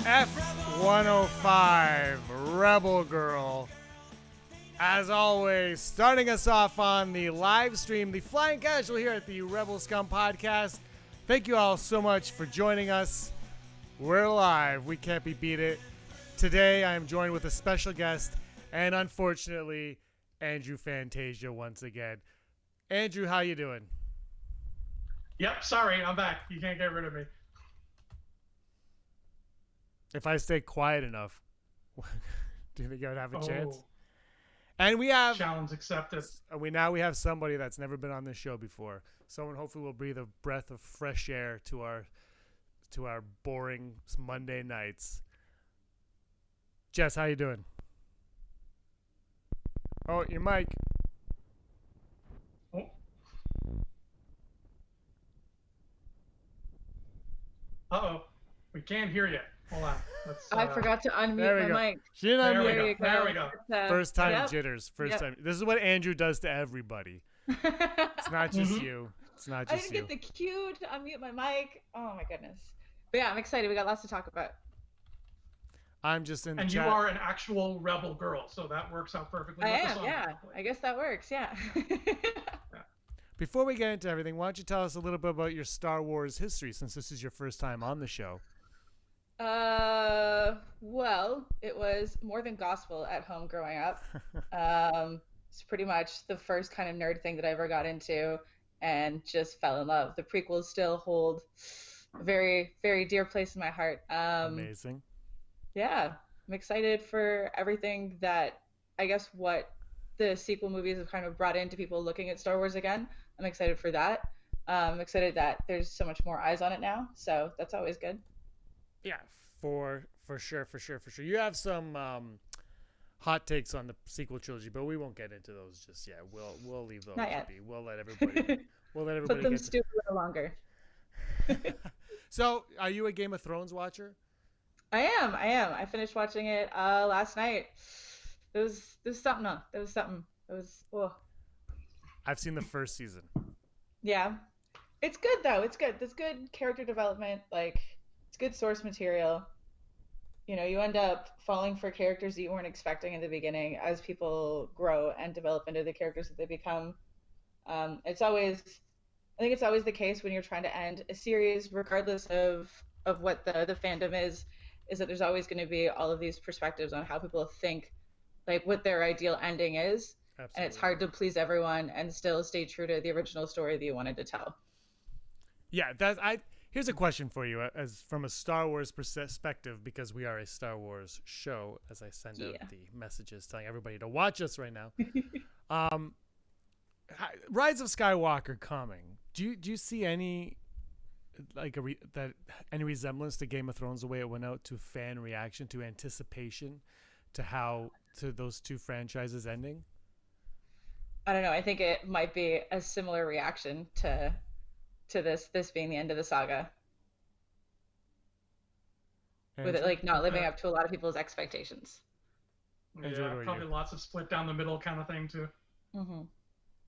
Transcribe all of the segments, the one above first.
F105 Rebel Girl. As always, starting us off on the live stream, the Flying Casual here at the Rebel Scum podcast. Thank you all so much for joining us. We're live. We can't be beat it. Today, I am joined with a special guest, and unfortunately, Andrew Fantasia once again. Andrew, how you doing? Yep, sorry, I'm back. You can't get rid of me. If I stay quiet enough, do you think I would have a chance? And we have challenge accepted. We have somebody that's never been on this show before. Someone hopefully will breathe a breath of fresh air to our boring Monday nights. Jess, how you doing? Oh, your mic. Oh. Uh-oh. We can't hear you. Hold on. I forgot to unmute my mic. She didn't unmute. There we go. First time jitters. First time. This is what Andrew does to everybody. It's not just you. It's not just I didn't get the cue to unmute my mic. Oh my goodness. But yeah, I'm excited. We got lots to talk about. I'm just in the chat. And you are an actual rebel girl, so that works out perfectly. I am, yeah. I guess that works, yeah. Before we get into everything, why don't you tell us a little bit about your Star Wars history, since this is your first time on the show? Well, it was more than gospel at home growing up. It's pretty much the first kind of nerd thing that I ever got into and just fell in love. The prequels still hold a very, very dear place in my heart. Amazing. Yeah, I'm excited for everything that, I guess, what the sequel movies have kind of brought into people looking at Star Wars again. I'm excited for that. I'm excited that there's so much more eyes on it now, so that's always good. Yeah, for sure. You have some hot takes on the sequel trilogy, but we won't get into those just yet. We'll leave those be. We'll let everybody put them stew a little longer. So, are you a Game of Thrones watcher? I am. I finished watching it last night. It was something. I've seen the first season. Yeah. It's good though. It's good. There's good character development. Like, it's good source material. You know, you end up falling for characters that you weren't expecting in the beginning as people grow and develop into the characters that they become. I think it's always the case when you're trying to end a series, regardless of what the fandom is that there's always going to be all of these perspectives on how people think, like, what their ideal ending is. Absolutely. And it's hard to please everyone and still stay true to the original story that you wanted to tell. Yeah, here's a question for you, as from a Star Wars perspective, because we are a Star Wars show, as I send out the messages telling everybody to watch us right now. Rise of Skywalker coming. Do you see any any resemblance to Game of Thrones, the way it went out, to fan reaction, to anticipation, to those two franchises ending? I don't know. I think it might be a similar reaction to this being the end of the saga. With it like not living up to a lot of people's expectations. Yeah, probably lots of split down the middle kind of thing too. Mm-hmm.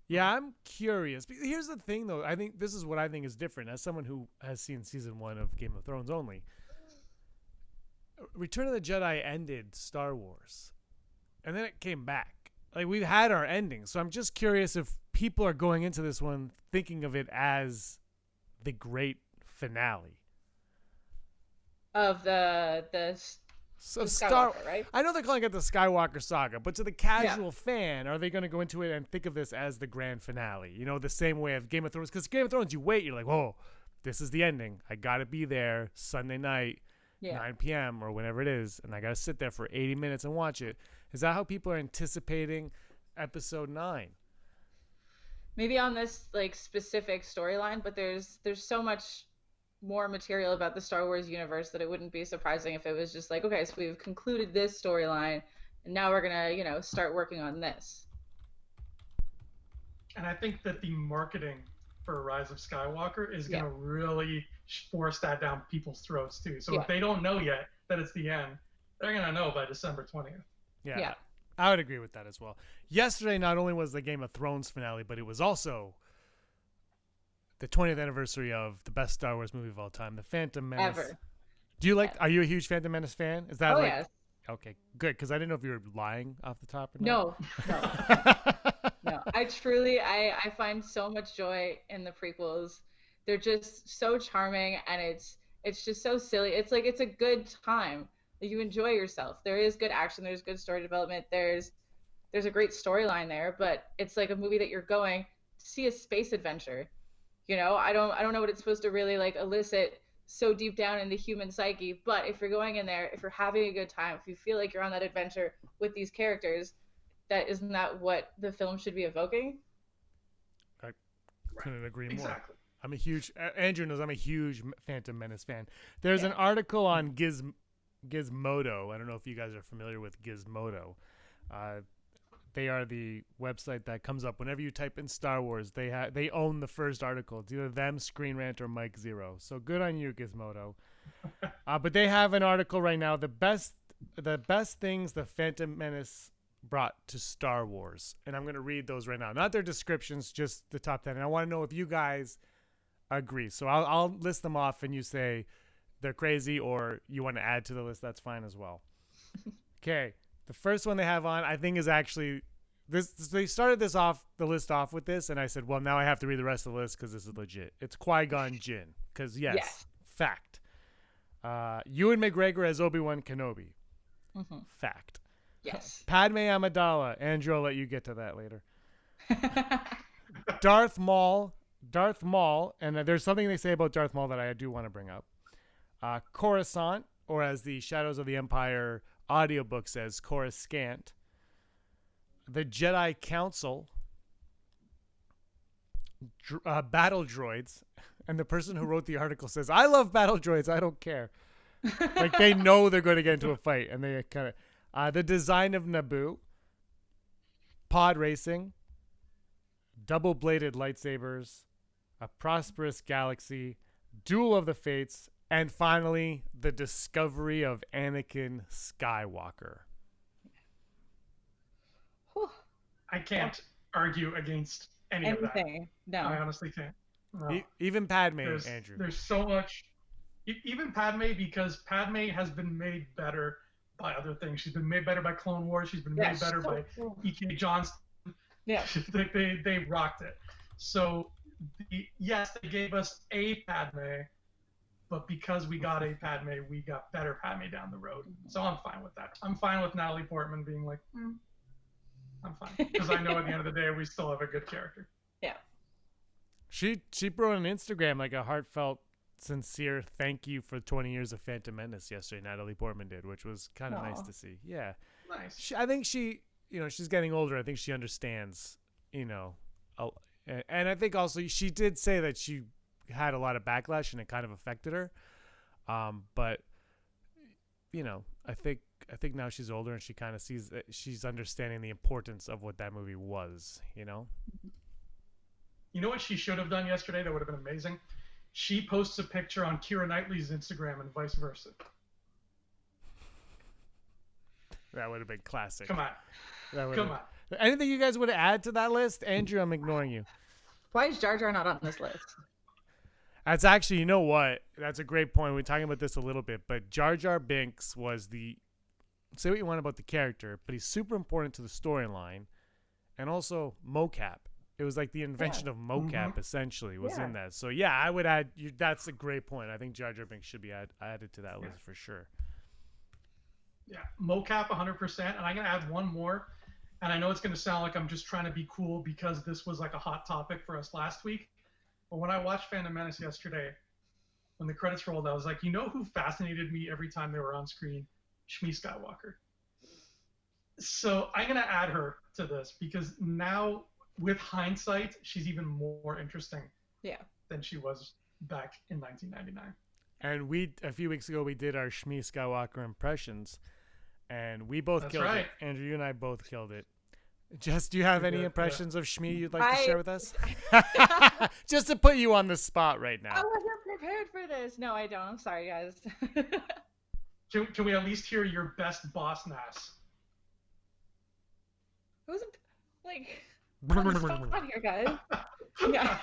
Yeah, I'm curious. Here's the thing, though. I think this is what I think is different. As someone who has seen season 1 of Game of Thrones only, Return of the Jedi ended Star Wars, and then it came back. Like, we've had our ending, so I'm just curious if people are going into this one thinking of it as the great finale of the Skywalker, right? I know they're calling it the Skywalker saga, but to the casual fan, are they going to go into it and think of this as the grand finale? You know, the same way of Game of Thrones. Because Game of Thrones, you wait, you're like, whoa, this is the ending. I got to be there Sunday night, 9 p.m. or whenever it is, and I got to sit there for 80 minutes and watch it. Is that how people are anticipating Episode 9? Maybe on this like specific storyline, but there's so much more material about the Star Wars universe that it wouldn't be surprising if it was just like, okay, so we've concluded this storyline and now we're gonna, start working on this. And I think that the marketing for Rise of Skywalker is gonna really force that down people's throats too. So if they don't know yet that it's the end, they're gonna know by December 20th. Yeah. I would agree with that as well. Yesterday, not only was the Game of Thrones finale, but it was also the 20th anniversary of the best Star Wars movie of all time, The Phantom Menace. Ever. Do you like? Are you a huge Phantom Menace fan? Is that yes. Okay, good, because I didn't know if you were lying off the top or not. No. I find so much joy in the prequels. They're just so charming, and it's just so silly. It's like, it's a good time. You enjoy yourself. There is good action. There's good story development. There's a great storyline there, but it's like a movie that you're going to see a space adventure. I don't know what it's supposed to really like elicit so deep down in the human psyche, but if you're going in there, if you're having a good time, if you feel like you're on that adventure with these characters, isn't that what the film should be evoking? I couldn't agree more. Exactly. I'm a huge Andrew knows I'm a huge Phantom Menace fan. There's an article on Gizmodo. I don't know if you guys are familiar with Gizmodo. They are the website that comes up whenever you type in Star Wars. They own the first article. It's either them, Screen Rant, or Mike Zero. So good on you, Gizmodo. But they have an article right now. The best things the Phantom Menace brought to Star Wars, and I'm going to read those right now. Not their descriptions, just the top 10. And I want to know if you guys agree. So I'll list them off, and you say they're crazy, or you want to add to the list. That's fine as well. Okay. The first one they have on, I think, is actually this. They started the list off with this, and I said, well, now I have to read the rest of the list because this is legit. It's Qui-Gon Jinn, because yes, fact. Ewan McGregor as Obi-Wan Kenobi, fact. Yes. Padme Amidala. Andrew, I'll let you get to that later. Darth Maul, and there's something they say about Darth Maul that I do want to bring up. Coruscant, or as the Shadows of the Empire audiobook says, Coruscant. The Jedi Council. Battle droids. And the person who wrote the article says, I love battle droids, I don't care. Like, they know they're going to get into a fight, and they kind of... the design of Naboo. Pod racing. Double-bladed lightsabers. A prosperous galaxy. Duel of the Fates. And finally, the discovery of Anakin Skywalker. I can't argue against anything. Of that. No. I honestly can't. No. Even Padme, Andrew. There's so much. Even Padme, because Padme has been made better by other things. She's been made better by Clone Wars. She's been made better by E.K. Johnston. Yeah. they rocked it. So, yes, they gave us a Padme. But because we got a Padme, we got better Padme down the road. So I'm fine with that. I'm fine with Natalie Portman being like, I'm fine. Because I know at the end of the day, we still have a good character. Yeah. She wrote on Instagram like a heartfelt, sincere thank you for 20 years of Phantom Menace yesterday. Natalie Portman did, which was kind of nice to see. Yeah. Nice. I think she's getting older. I think she understands, and I think also she did say that she had a lot of backlash and it kind of affected her, but I think now she's older and she kind of sees that she's understanding the importance of what that movie was. You know what she should have done yesterday that would have been amazing? She posts a picture on Keira Knightley's Instagram and vice versa. That would have been classic. Come on. Anything you guys would add to that list? Andrew, I'm ignoring you. Why is Jar Jar not on this list? That's actually, you know what? That's a great point. We're talking about this a little bit, but Jar Jar Binks was say what you want about the character, but he's super important to the storyline, and also mocap. It was like the invention of mocap essentially was in that. So yeah, I would add. That's a great point. I think Jar Jar Binks should be added to that list for sure. Yeah, mocap 100%, and I'm gonna add one more. And I know it's gonna sound like I'm just trying to be cool because this was like a hot topic for us last week. But when I watched Phantom Menace yesterday, when the credits rolled, I was like, you know who fascinated me every time they were on screen? Shmi Skywalker. So I'm going to add her to this because now, with hindsight, she's even more interesting than she was back in 1999. And a few weeks ago, we did our Shmi Skywalker impressions, and we both killed it. Andrew, you and I both killed it. Jess, do you have any impressions of Shmi you'd like to share with us? Just to put you on the spot right now. I wasn't prepared for this. No, I don't. I'm sorry, guys. Can we at least hear your best boss nass? It wasn't like on here, guys. Yeah.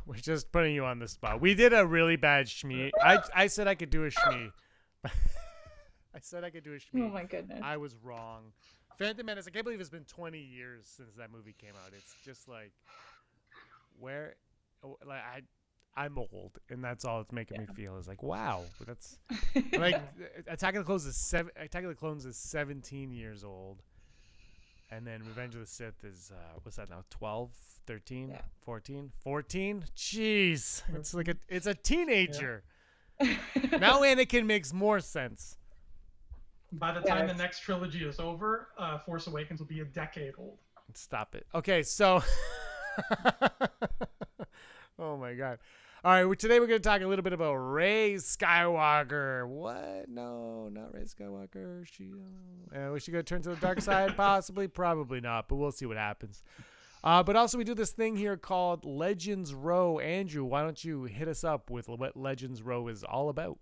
We're just putting you on the spot. We did a really bad shmee. I said I could do a shmee. I said I could do a shmee. Oh my goodness. I was wrong. Phantom Menace, I can't believe it's been 20 years since that movie came out. It's just like, I'm old, and that's all it's making me feel is like, wow, that's like Attack of the Clones is 17 years old, and then Revenge of the Sith is what's that now? 12, 13, 14? Jeez, it's a teenager. Now Anakin makes more sense. By the time the next trilogy is over, Force Awakens will be a decade old. Stop it. Okay, so oh my god. All right, today we're going to talk a little bit about Rey Skywalker. What? No, not Rey Skywalker. Was she going to turn to the dark side? Possibly, probably not, but we'll see what happens. But also we do this thing here called Legends Row. Andrew, why don't you hit us up with what Legends Row is all about?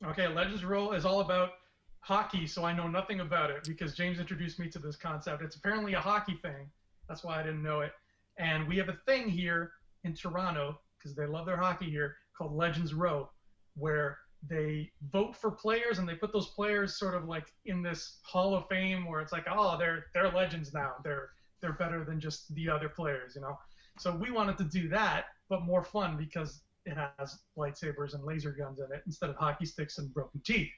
Okay, Legends Row is all about hockey, so I know nothing about it because James introduced me to this concept. It's apparently a hockey thing. That's why I didn't know it. And we have a thing here in Toronto, because they love their hockey here, called Legends Row, where they vote for players and they put those players sort of like in this Hall of Fame where it's like, oh, they're legends now. They're better than just the other players, you know. So we wanted to do that, but more fun because it has lightsabers and laser guns in it instead of hockey sticks and broken teeth.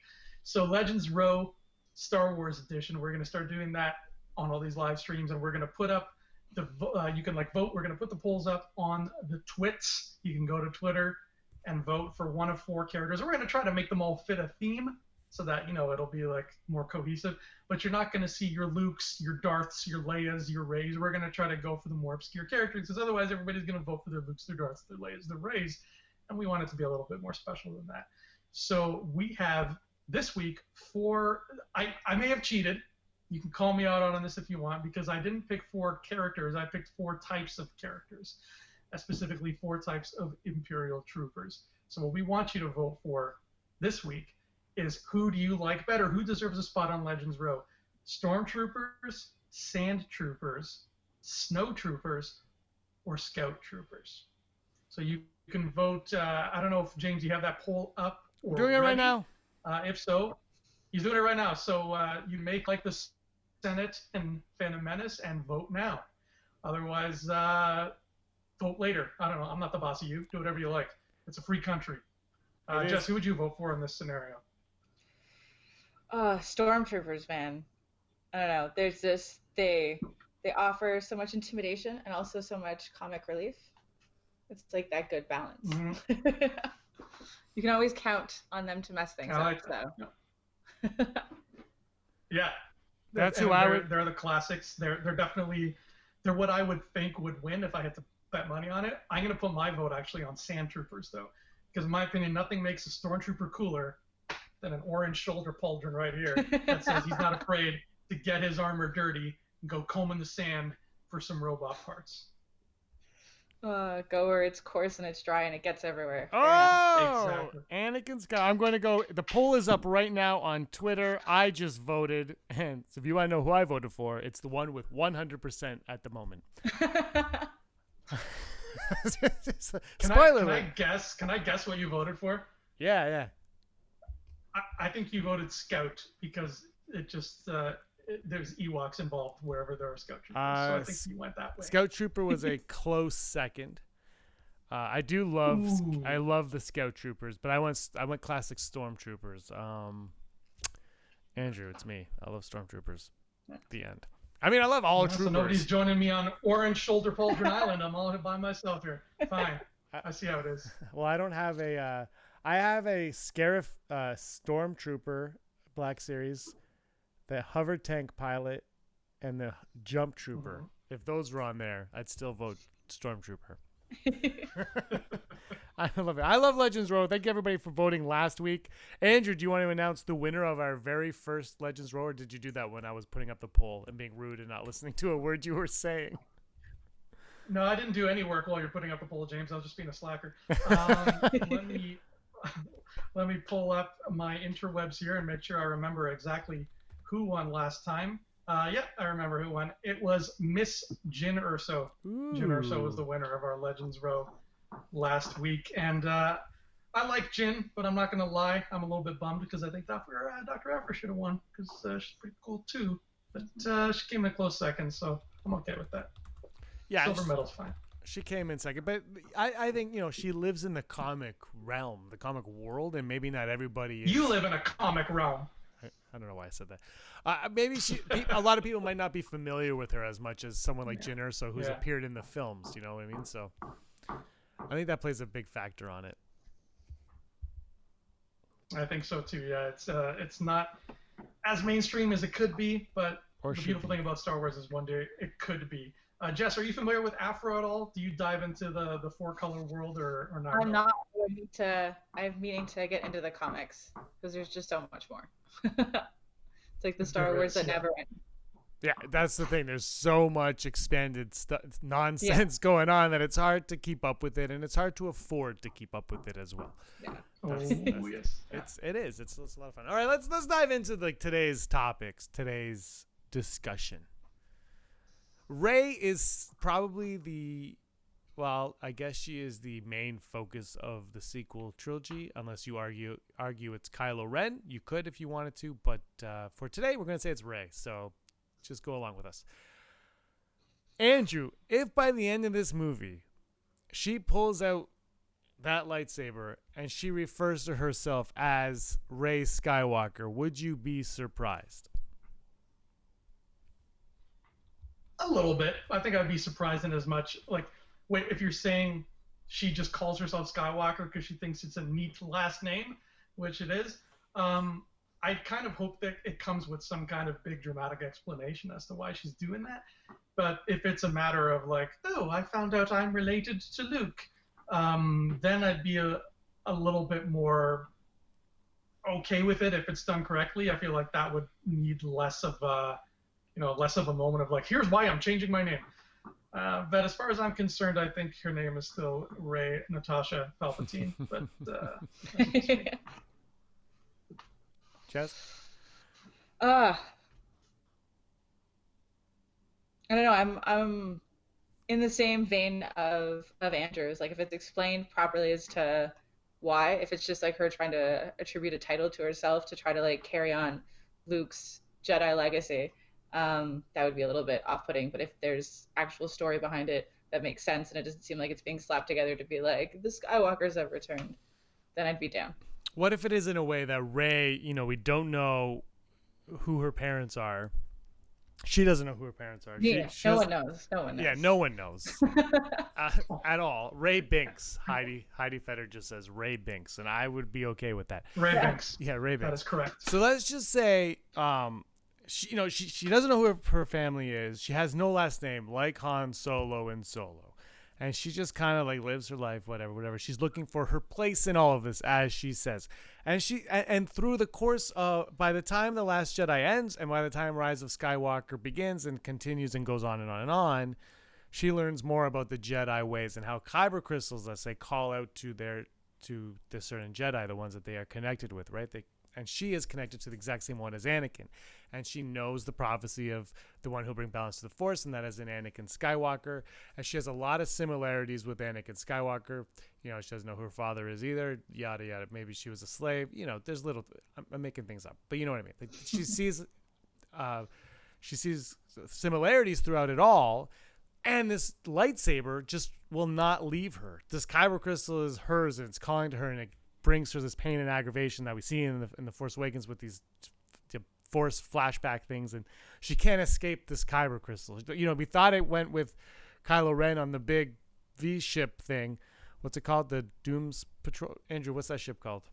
So Legends Row Star Wars Edition, we're going to start doing that on all these live streams, and we're going to put up you can like vote. We're going to put the polls up on the twits. You can go to Twitter and vote for one of 4 characters. We're going to try to make them all fit a theme so that, you know, it'll be like more cohesive. But you're not going to see your Lukes, your Darths, your Leias, your Reys. We're going to try to go for the more obscure characters because otherwise everybody's going to vote for their Lukes, their Darths, their Leias, their Reys. And we want it to be a little bit more special than that. So we have this week 4. I may have cheated. You can call me out on this if you want, because I didn't pick 4 characters. I picked 4 types of characters, specifically 4 types of Imperial troopers. So what we want you to vote for this week is who do you like better? Who deserves a spot on Legends Row? Stormtroopers, Sand Troopers, Snow Troopers, or Scout Troopers? So you can vote. I don't know if, James, you have that poll up or doing it ready. right now. If so, he's doing it right now. So you make like the Senate and Phantom Menace and vote now. Otherwise, vote later. I don't know. I'm not the boss of you. Do whatever you like. It's a free country. Jess, who would you vote for in this scenario? Stormtroopers, man. I don't know. There's this. They offer so much intimidation and also so much comic relief. It's like that good balance. Mm-hmm. You can always count on them to mess things up. So. Yeah. That's who I would. They're the classics. They're definitely what I would think would win if I had to bet money on it. I'm gonna put my vote actually on Sand Troopers though, because in my opinion, nothing makes a stormtrooper cooler than an orange shoulder pauldron right here that says he's not afraid to get his armor dirty and go combing the sand for some robot parts. Go where it's coarse and it's dry and it gets everywhere. Oh, exactly. Anakin Skywalker. I'm going to go. The poll is up right now on Twitter. I just voted, and so if you want to know who I voted for, it's the one with 100% at the moment. Spoiler alert. Can I guess what you voted for? Yeah. I think you voted Scout because it just there's Ewoks involved wherever there are Scout Troopers. So I think you went that way. Scout Trooper was a close second. I love the Scout Troopers, but I went classic Stormtroopers. Andrew, it's me. I love Stormtroopers. The end. I mean, I love all troopers. So nobody's joining me on Orange Shoulder Pauldron Island. I'm all by myself here. Fine. I see how it is. Well, I don't have a. I have a Scarif Stormtrooper Black Series, the Hover Tank Pilot, and the Jump Trooper. Mm-hmm. If those were on there, I'd still vote Stormtrooper. I love it. I love Legends Row. Thank you everybody for voting last week. Andrew, do you want to announce the winner of our very first Legends Row, or did you do that when I was putting up the poll and being rude and not listening to a word you were saying? No, I didn't do any work while you're putting up the poll, James. I was just being a slacker. Let me pull up my interwebs here and make sure I remember exactly who won last time. Yeah, I remember who won. It was Miss Jyn Erso. Jyn Erso was the winner of our Legends Row last week, and I like Jyn, but I'm not gonna lie, I'm a little bit bummed because I think Dr. Aphra should have won because she's pretty cool too. But she came in a close second, so I'm okay with that. Yeah, silver medal's fine. She came in second, but I think she lives in the comic realm, the comic world, and maybe not everybody is. You live in a comic realm. I don't know why I said that. Maybe a lot of people might not be familiar with her as much as someone like Jyn Erso, who's appeared in the films. You know what I mean? So I think that plays a big factor on it. I think so too. Yeah, it's not as mainstream as it could be, but the beautiful thing about Star Wars is one day it could be. Jess, are you familiar with Aphra at all? Do you dive into the four-color world or not? I'm not. I'm meaning to get into the comics because there's just so much more. It's like the Star Wars that never end. Yeah, that's the thing. There's so much expanded nonsense going on that it's hard to keep up with it, and it's hard to afford to keep up with it as well. Yeah. Yes. It is. It's a lot of fun. All right, let's dive into today's topics, today's discussion. Rey is probably I guess she is the main focus of the sequel trilogy, unless you argue it's Kylo Ren. You could if you wanted to, but for today, we're going to say it's Rey. So just go along with us. Andrew, if by the end of this movie, she pulls out that lightsaber and she refers to herself as Rey Skywalker, would you be surprised? A little bit. I think I'd be surprised in as much. Like, wait, if you're saying she just calls herself Skywalker because she thinks it's a neat last name, which it is, I kind of hope that it comes with some kind of big dramatic explanation as to why she's doing that. But if it's a matter of like, oh, I found out I'm related to Luke, then I'd be a little bit more okay with it if it's done correctly. I feel like that would need less of a moment of like, here's why I'm changing my name. But as far as I'm concerned, I think her name is still Rey Natasha Palpatine. But Jess? I don't know. I'm in the same vein of Andrew's. Like, if it's explained properly as to why, if it's just like her trying to attribute a title to herself to try to like carry on Luke's Jedi legacy, that would be a little bit off-putting. But if there's actual story behind it that makes sense and it doesn't seem like it's being slapped together to be like the Skywalkers have returned, then I'd be down. What if it is in a way that Rey, we don't know who her parents are. She doesn't know who her parents are. No one knows. Yeah, no one knows at all. Rey Binks. Heidi Fetter just says Rey Binks, and I would be okay with that. Rey Binks. Yeah, Rey Binks. That is correct. So let's just say, she doesn't know who her family is. She has no last name, like Han Solo in Solo. And she just kind of like lives her life, whatever. She's looking for her place in all of this, as she says. And through the course of, by the time The Last Jedi ends, and by the time Rise of Skywalker begins and continues and goes on and on and on, she learns more about the Jedi ways and how kyber crystals, let's say, call out to the certain Jedi, the ones that they are connected with, right? And she is connected to the exact same one as Anakin. And she knows the prophecy of the one who'll bring balance to the Force, and that is in Anakin Skywalker. And she has a lot of similarities with Anakin Skywalker. She doesn't know who her father is either, yada, yada. Maybe she was a slave. There's little... I'm making things up. But you know what I mean. Like, she sees similarities throughout it all. And this lightsaber just will not leave her. This kyber crystal is hers, and it's calling to her, and it brings her this pain and aggravation that we see in the Force Awakens with these Force flashback things, and she can't escape this kyber crystal. We thought it went with Kylo Ren on the big V ship thing. What's it called? The Dooms Patrol. Andrew, what's that ship called?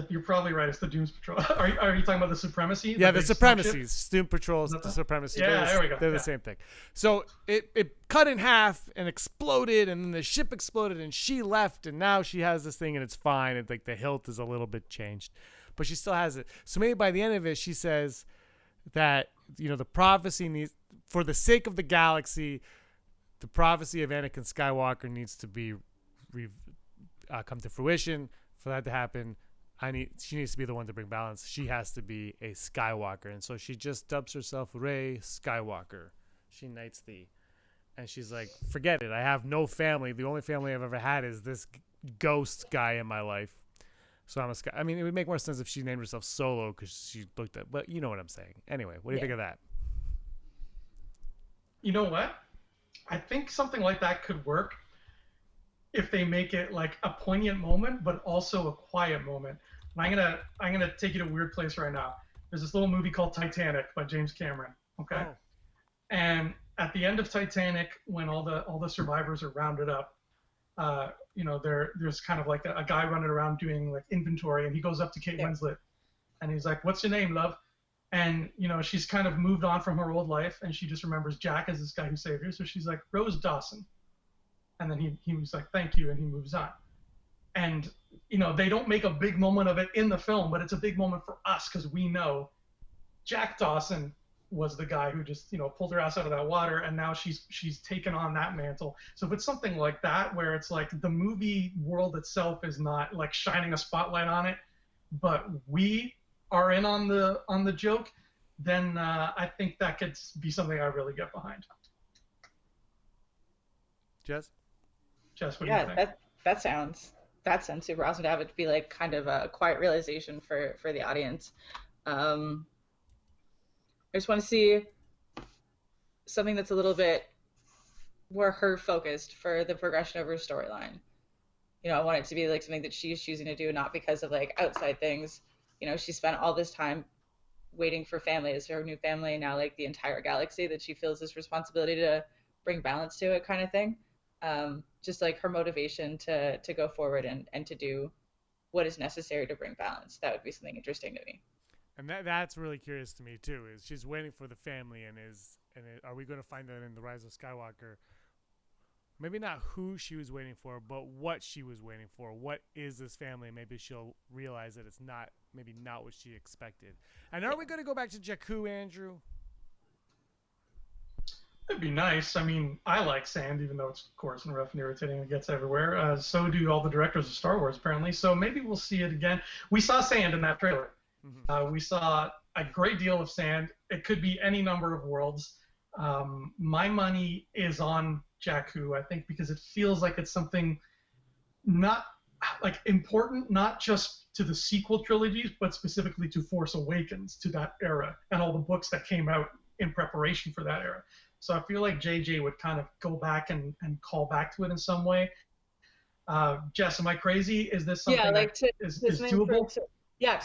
You're probably right. It's the Dooms Patrol. Are you talking about the Supremacy? Yeah, the Supremacies. Doom Patrol, the Supremacy. Yeah, there we go. They're the same thing. So it cut in half and exploded, and then the ship exploded, and she left, and now she has this thing, and it's fine. It's like the hilt is a little bit changed, but she still has it. So maybe by the end of it, she says that the prophecy needs, for the sake of the galaxy, the prophecy of Anakin Skywalker needs to be come to fruition. For that to happen, she needs to be the one to bring balance. She has to be a Skywalker. And so she just dubs herself Rey Skywalker. She knights thee. And she's like, forget it. I have no family. The only family I've ever had is this ghost guy in my life. So I'm a Sky. I mean, it would make more sense if she named herself Solo because she looked at, but you know what I'm saying. Anyway, what do you think of that? You know what? I think something like that could work if they make it like a poignant moment, but also a quiet moment. And I'm gonna take you to a weird place right now. There's this little movie called Titanic by James Cameron. Okay. Oh. And at the end of Titanic, when all the survivors are rounded up, there's kind of like a guy running around doing like inventory, and he goes up to Kate Winslet, and he's like, "What's your name, love?" And she's kind of moved on from her old life, and she just remembers Jack as this guy who saved her. So she's like, "Rose Dawson," and then he was like, "Thank you," and he moves on. And they don't make a big moment of it in the film, but it's a big moment for us because we know Jack Dawson was the guy who just pulled her ass out of that water, and now she's taken on that mantle. So if it's something like that where it's like the movie world itself is not like shining a spotlight on it, but we are in on the joke, then I think that could be something I really get behind. Jess, what do you think? that sounds super awesome to have it be like kind of a quiet realization for the audience. I just want to see something that's a little bit more her focused for the progression of her storyline. I want it to be like something that she's choosing to do, not because of like outside things. She spent all this time waiting for family as her new family, and now like the entire galaxy, that she feels this responsibility to bring balance to it, kind of thing. Just like her motivation to go forward and to do what is necessary to bring balance. That would be something interesting to me. And that's really curious to me too. Is she's waiting for the family, and are we going to find that in The Rise of Skywalker? Maybe not who she was waiting for, but what she was waiting for. What is this family? Maybe she'll realize that it's not what she expected. And are we going to go back to Jakku, Andrew? It'd be nice. I mean, I like sand, even though it's coarse and rough and irritating and it gets everywhere. So do all the directors of Star Wars, apparently. So maybe we'll see it again. We saw sand in that trailer. Mm-hmm. We saw a great deal of sand. It could be any number of worlds. My money is on Jakku, I think, because it feels like it's something not like important, not just to the sequel trilogies, but specifically to Force Awakens, to that era, and all the books that came out in preparation for that era. So I feel like JJ would kind of go back and call back to it in some way. Jess, am I crazy? Is this something that is doable? To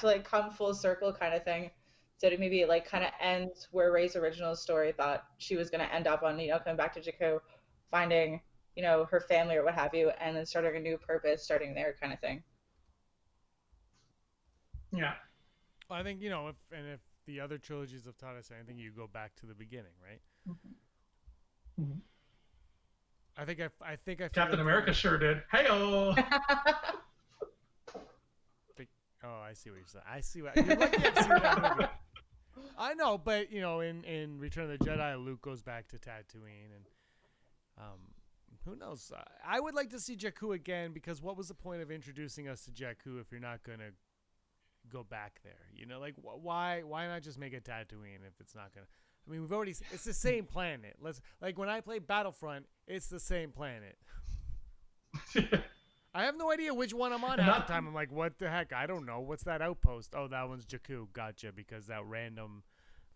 like come full circle kind of thing. So to maybe like kind of end where Rey's original story thought she was going to end up on, coming back to Jakku, finding, her family or what have you, and then starting a new purpose, starting there kind of thing. Yeah. Well, I think, if the other trilogies have taught us anything, you go back to the beginning, right? Mm-hmm. Mm-hmm. I think Captain America sure did. Hey-oh! Oh, I see what you're saying. I see what you're lucky I've seen that movie. I know, but in Return of the Jedi, Luke goes back to Tatooine, and who knows? I would like to see Jakku again, because what was the point of introducing us to Jakku if you're not gonna go back there? Like why not just make it Tatooine if it's not gonna? I mean, it's the same planet. Like when I play Battlefront, it's the same planet. I have no idea which one I'm on half the time. I'm like, what the heck? I don't know. What's that outpost? Oh, that one's Jakku. Gotcha. Because that random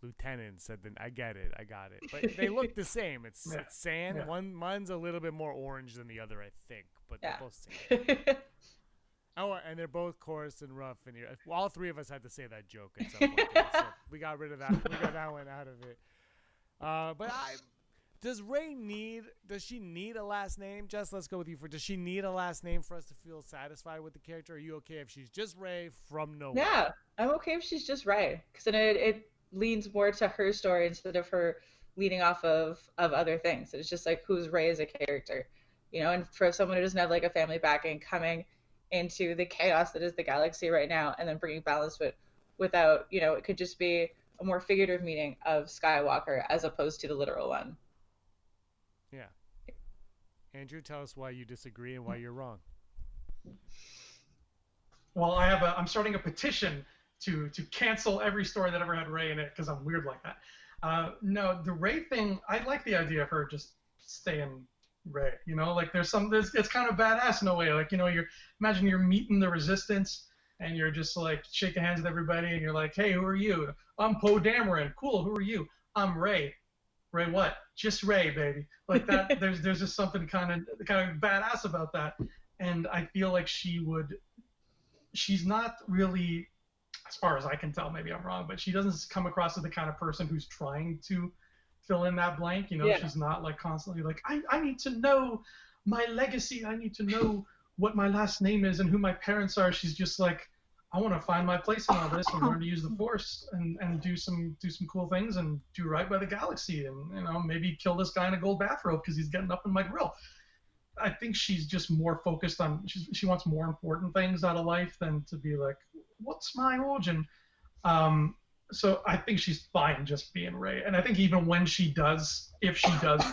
lieutenant said that. I get it. I got it. But they look the same. It's sand. Yeah. One's a little bit more orange than the other, I think. But they're both same. Oh, and they're both coarse and rough. And all three of us had to say that joke at some point. So we got rid of that. We got that one out of it. But does she need a last name? Jess, let's go with you. Does she need a last name for us to feel satisfied with the character? Are you okay if she's just Rey from nowhere? Yeah, I'm okay if she's just Rey, because then it leans more to her story instead of her leading off of other things. It's just like, who's Rey as a character, and for someone who doesn't have like a family backing, coming into the chaos that is the galaxy right now, and then bringing balance without, it could just be a more figurative meaning of Skywalker as opposed to the literal one. Yeah. Andrew, tell us why you disagree and why you're wrong. Well, I'm starting a petition to cancel every story that ever had Rey in it because I'm weird like that. No, the Rey thing, I like the idea of her just staying Rey. Like it's kind of badass in a way. Like imagine you're meeting the Resistance and you're just like shaking hands with everybody and you're like, hey, who are you? I'm Poe Dameron. Cool. Who are you? I'm Rey. Rey what? Just Rey, baby. Like that. There's just something kind of badass about that. And I feel like she's not really, as far as I can tell, maybe I'm wrong, but she doesn't come across as the kind of person who's trying to fill in that blank. Yeah. She's not like constantly like, I need to know my legacy. I need to know what my last name is and who my parents are. She's just like, I want to find my place in all this and learn to use the Force and do some cool things and do right by the galaxy and maybe kill this guy in a gold bathrobe because he's getting up in my grill. I think she's just more focused on she wants more important things out of life than to be like, what's my origin? So I think she's fine just being Rey. And I think even when if she does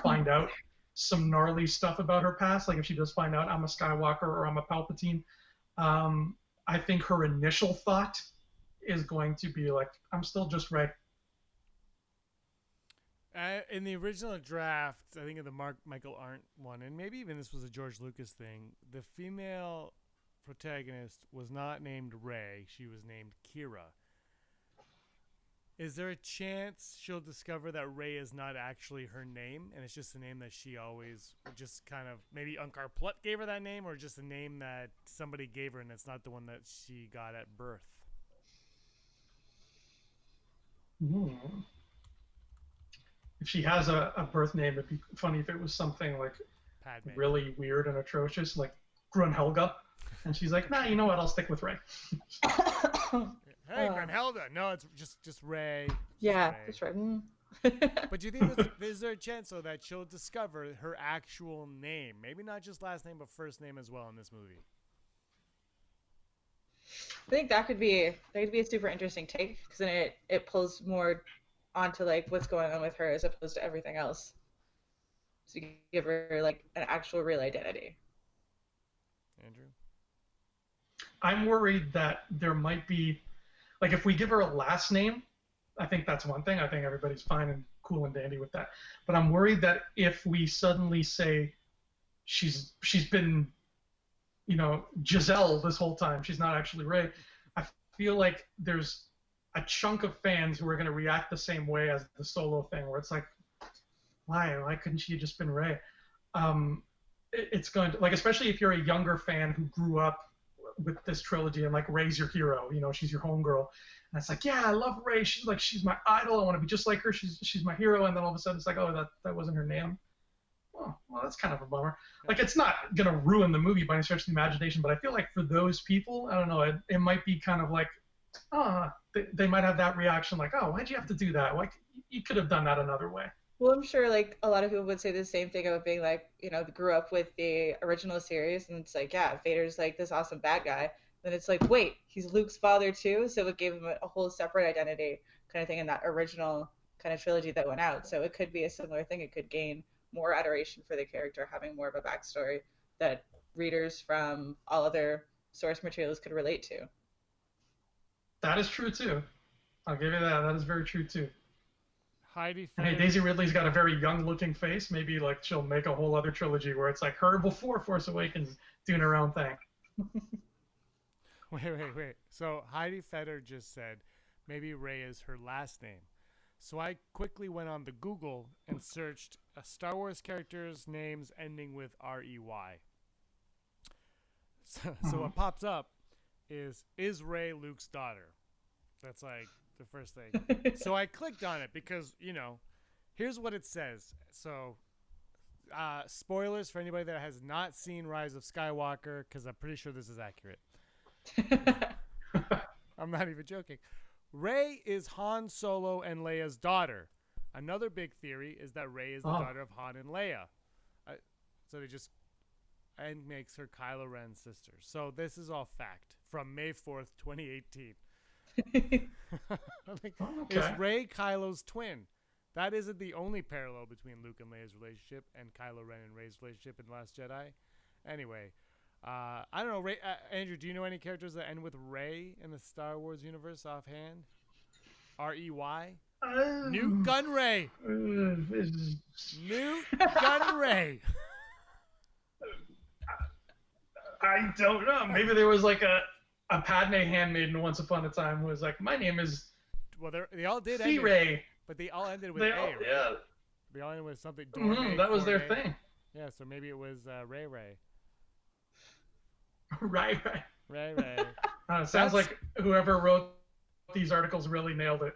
find out some gnarly stuff about her past, like if she does find out I'm a Skywalker or I'm a Palpatine, I think her initial thought is going to be like, I'm still just Rey. In the original draft, I think of the Michael Arndt one, and maybe even this was a George Lucas thing, the female protagonist was not named Rey. She was named Kira. Is there a chance she'll discover that Rey is not actually her name, and it's just a name that she always just kind of, maybe Unkar Plutt gave her that name, or just a name that somebody gave her and it's not the one that she got at birth? If she has a birth name, it'd be funny if it was something like Padme. Really weird and atrocious, like Grunhelga. And she's like, nah, you know what? I'll stick with Rey. Hey, Grunhelga. No, it's just Rey. Yeah, Rey. that's right. But do you think is there a chance, though, that she'll discover her actual name? Maybe not just last name, but first name as well in this movie. I think that could be a super interesting take because then it pulls more onto like what's going on with her as opposed to everything else. So you give her like an actual real identity. Andrew? I'm worried that there might be, like, if we give her a last name, I think that's one thing. I think everybody's fine and cool and dandy with that. But I'm worried that if we suddenly say she's been, Giselle this whole time, she's not actually Rey, I feel like there's a chunk of fans who are going to react the same way as the Solo thing, where it's like, why couldn't she have just been Rey? It's going to, like, especially if you're a younger fan who grew up with this trilogy and like Rey's your hero, she's your homegirl, and it's like, yeah, I love Rey. She's my idol. I want to be just like her. She's my hero. And then all of a sudden it's like, oh, that wasn't her name. Oh, well, that's kind of a bummer. Like, it's not gonna ruin the movie by any stretch of the imagination, but I feel like for those people, I don't know, it might be kind of like, they might have that reaction, like, oh, why'd you have to do that? Like, you could have done that another way. Well, I'm sure like a lot of people would say the same thing about being like, grew up with the original series, and it's like, yeah, Vader's like this awesome bad guy. Then it's like, wait, he's Luke's father too, so it gave him a whole separate identity kind of thing in that original kind of trilogy that went out. So it could be a similar thing. It could gain more adoration for the character, having more of a backstory that readers from all other source materials could relate to. That is true too. I'll give you that. That is very true too. Heidi. And hey, Daisy Ridley's got a very young-looking face. Maybe like she'll make a whole other trilogy where it's like her before Force Awakens doing her own thing. Wait. So Heidi Feder just said maybe Rey is her last name. So I quickly went on the Google and searched Star Wars characters' names ending with R-E-Y. So what pops up is Rey Luke's daughter? That's like the first thing. So I clicked on it because, here's what it says. So spoilers for anybody that has not seen Rise of Skywalker, because I'm pretty sure this is accurate. I'm not even joking. Rey is Han Solo and Leia's daughter. Another big theory is that Rey is the daughter of Han and Leia. So they just, and makes her Kylo Ren's sister. So this is all fact from May 4th, 2018. Is Rey Kylo's twin? That isn't the only parallel between Luke and Leia's relationship and Kylo Ren and Rey's relationship in The Last Jedi. Anyway, I don't know, Ray, Andrew. Do you know any characters that end with Ray in the Star Wars universe offhand? R-E-Y. Newt Gunray. Newt Gunray. I don't know. Maybe there was like a Padme handmaiden once upon a time who was like, my name is Well, they all did C. end Ray. but they all ended with A, right? Yeah. They all ended with something. That was their thing. Yeah, so maybe it was Ray. Right. Ray. Sounds like whoever wrote these articles really nailed it.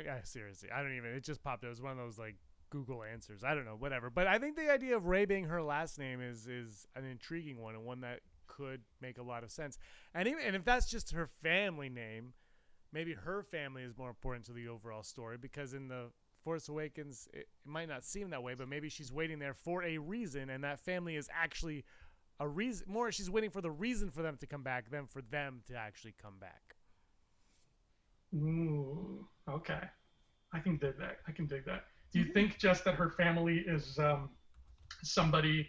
Yeah, seriously. I don't even. It just popped. It was one of those like Google answers. I don't know, whatever. But I think the idea of Ray being her last name is an intriguing one and one that could make a lot of sense. And if that's just her family name, maybe her family is more important to the overall story, because in the Force Awakens, it might not seem that way, but maybe she's waiting there for a reason, and that family is actually a reason. More, she's waiting for the reason for them to come back than for them to actually come back. Ooh, okay. I can dig that. Do you think just that her family is somebody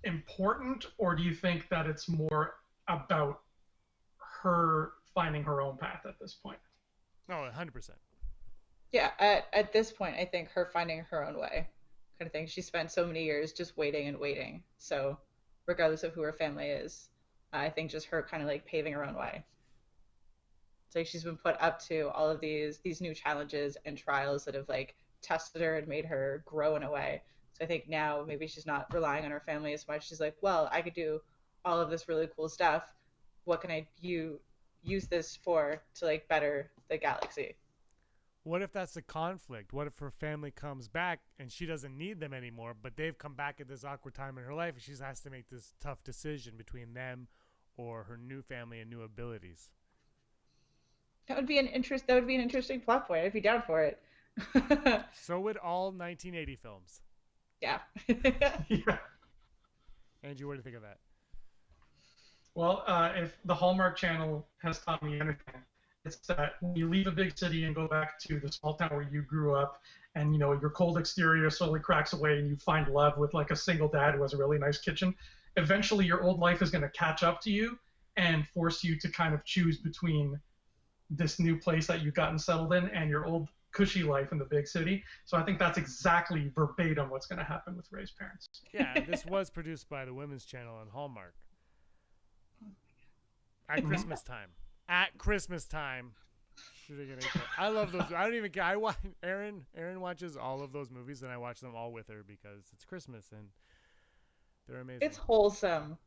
important, or do you think that it's more about her finding her own path at this point? Oh, 100%. Yeah, at this point, I think her finding her own way kind of thing. She spent so many years just waiting and waiting. So regardless of who her family is, I think just her kind of like paving her own way. It's like she's been put up to all of these new challenges and trials that have like tested her and made her grow in a way. So I think now maybe she's not relying on her family as much. She's like, well, I could do all of this really cool stuff. What can I use this for to like better the galaxy? What if that's a conflict? What if her family comes back and she doesn't need them anymore, but they've come back at this awkward time in her life and she has to make this tough decision between them or her new family and new abilities? That would be an interesting plot point. I'd be down for it. So would all 1980 films. Yeah. Yeah. Andrew, what do you think of that? Well, if the Hallmark Channel has taught me anything, it's that when you leave a big city and go back to the small town where you grew up, and you know your cold exterior slowly cracks away, and you find love with like a single dad who has a really nice kitchen, eventually your old life is going to catch up to you and force you to kind of choose between this new place that you've gotten settled in and your old cushy life in the big city. So I think that's exactly verbatim what's going to happen with Ray's parents. Yeah, this was produced by the Women's Channel on Hallmark. At Christmas time. At Christmas time. I love those. I don't even care. Erin watches all of those movies, and I watch them all with her because it's Christmas and they're amazing. It's wholesome.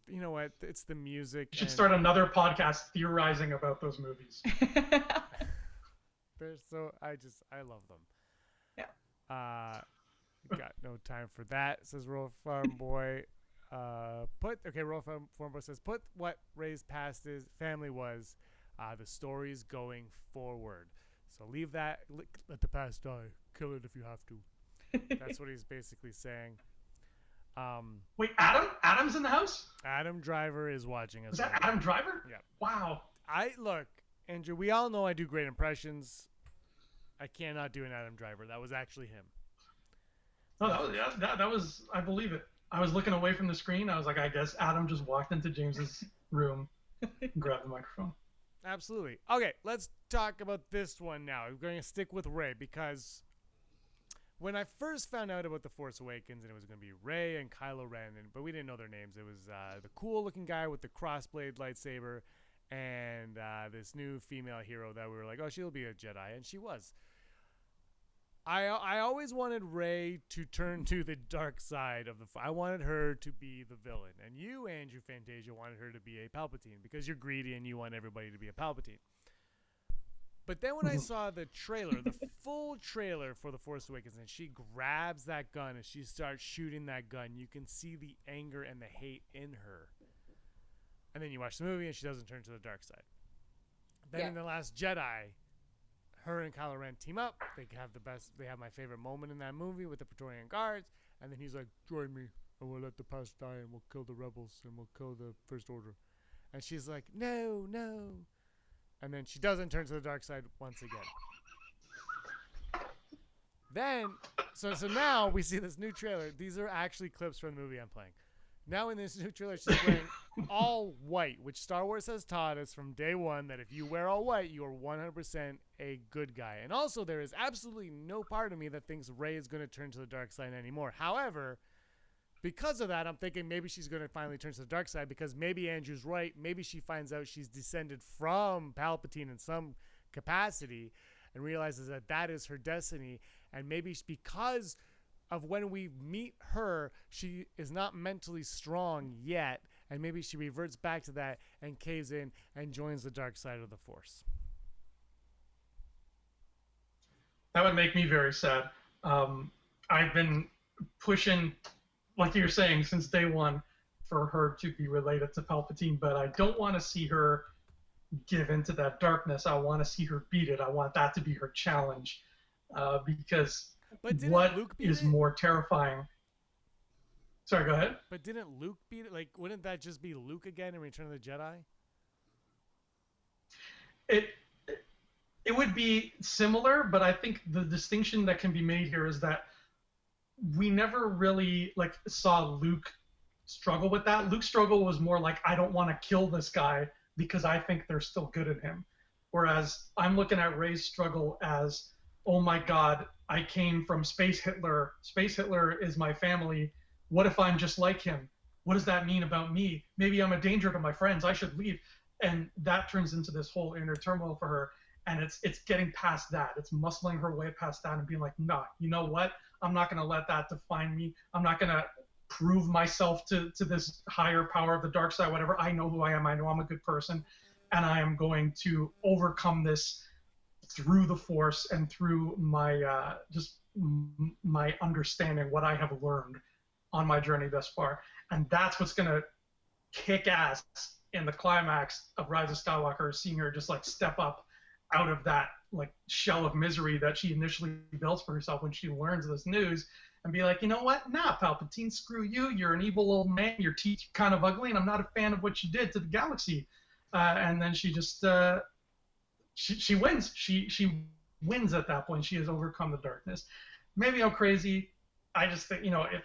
You know what? It's the music. You should start another podcast theorizing about those movies. I love them. Yeah. Got no time for that, says Roll Farm Boy. Roll Farm Boy says, put what Ray's past family was, the stories going forward. So leave that, let the past die. Kill it if you have to. That's what he's basically saying. Wait, Adam's in the house? Adam Driver is watching us. Is that Adam Driver? Yeah. Wow. Look, Andrew, we all know I do great impressions. I cannot do an Adam Driver. That was actually him. No, that was I believe it. I was looking away from the screen. I was like, I guess Adam just walked into James's room and grabbed the microphone. Absolutely. Okay, let's talk about this one now. We're going to stick with Ray because when I first found out about The Force Awakens and it was going to be Rey and Kylo Ren, but we didn't know their names. It was the cool-looking guy with the crossblade lightsaber and this new female hero that we were like, oh, she'll be a Jedi, and she was. I always wanted Rey to turn to the dark side of I wanted her to be the villain. And you, Andrew Fantasia, wanted her to be a Palpatine because you're greedy and you want everybody to be a Palpatine. But then when I saw the trailer, the full trailer for The Force Awakens, and she grabs that gun and she starts shooting that gun, you can see the anger and the hate in her. And then you watch the movie and she doesn't turn to the dark side. Then in The Last Jedi, her and Kylo Ren team up. They have my favorite moment in that movie with the Praetorian Guards. And then he's like, join me and we'll let the past die and we'll kill the rebels and we'll kill the First Order. And she's like, no. And then she doesn't turn to the dark side once again. Then, so now we see this new trailer. These are actually clips from the movie I'm playing. Now in this new trailer, she's wearing all white, which Star Wars has taught us from day one that if you wear all white, you are 100% a good guy. And also, there is absolutely no part of me that thinks Rey is going to turn to the dark side anymore. However, because of that, I'm thinking maybe she's going to finally turn to the dark side because maybe Andrew's right. Maybe she finds out she's descended from Palpatine in some capacity and realizes that that is her destiny. And maybe because of when we meet her, she is not mentally strong yet, and maybe she reverts back to that and caves in and joins the dark side of the Force. That would make me very sad. I've been pushing, like you're saying, since day one for her to be related to Palpatine, but I don't want to see her give into that darkness. I want to see her beat it. I want that to be her challenge, because what is more terrifying? Sorry, go ahead. But didn't Luke beat it? Like, wouldn't that just be Luke again in Return of the Jedi? It would be similar, but I think the distinction that can be made here is that we never really saw Luke struggle with that. Luke's struggle was more like, I don't want to kill this guy because I think they're still good at him. Whereas I'm looking at Rey's struggle as, oh my God, I came from Space Hitler. Space Hitler is my family. What if I'm just like him? What does that mean about me? Maybe I'm a danger to my friends. I should leave. And that turns into this whole inner turmoil for her. And it's getting past that. It's muscling her way past that and being like, nah, you know what? I'm not going to let that define me. I'm not going to prove myself to this higher power of the dark side, whatever. I know who I am. I know I'm a good person. And I am going to overcome this through the Force and through my my understanding, what I have learned on my journey thus far. And that's what's going to kick ass in the climax of Rise of Skywalker, seeing her just step up out of that shell of misery that she initially built for herself when she learns this news, and be like, you know what? Nah, Palpatine, screw you. You're an evil old man. Your teeth are kind of ugly, and I'm not a fan of what you did to the galaxy. And then she just she wins. She wins at that point. She has overcome the darkness. Maybe I'm crazy. I just think, if,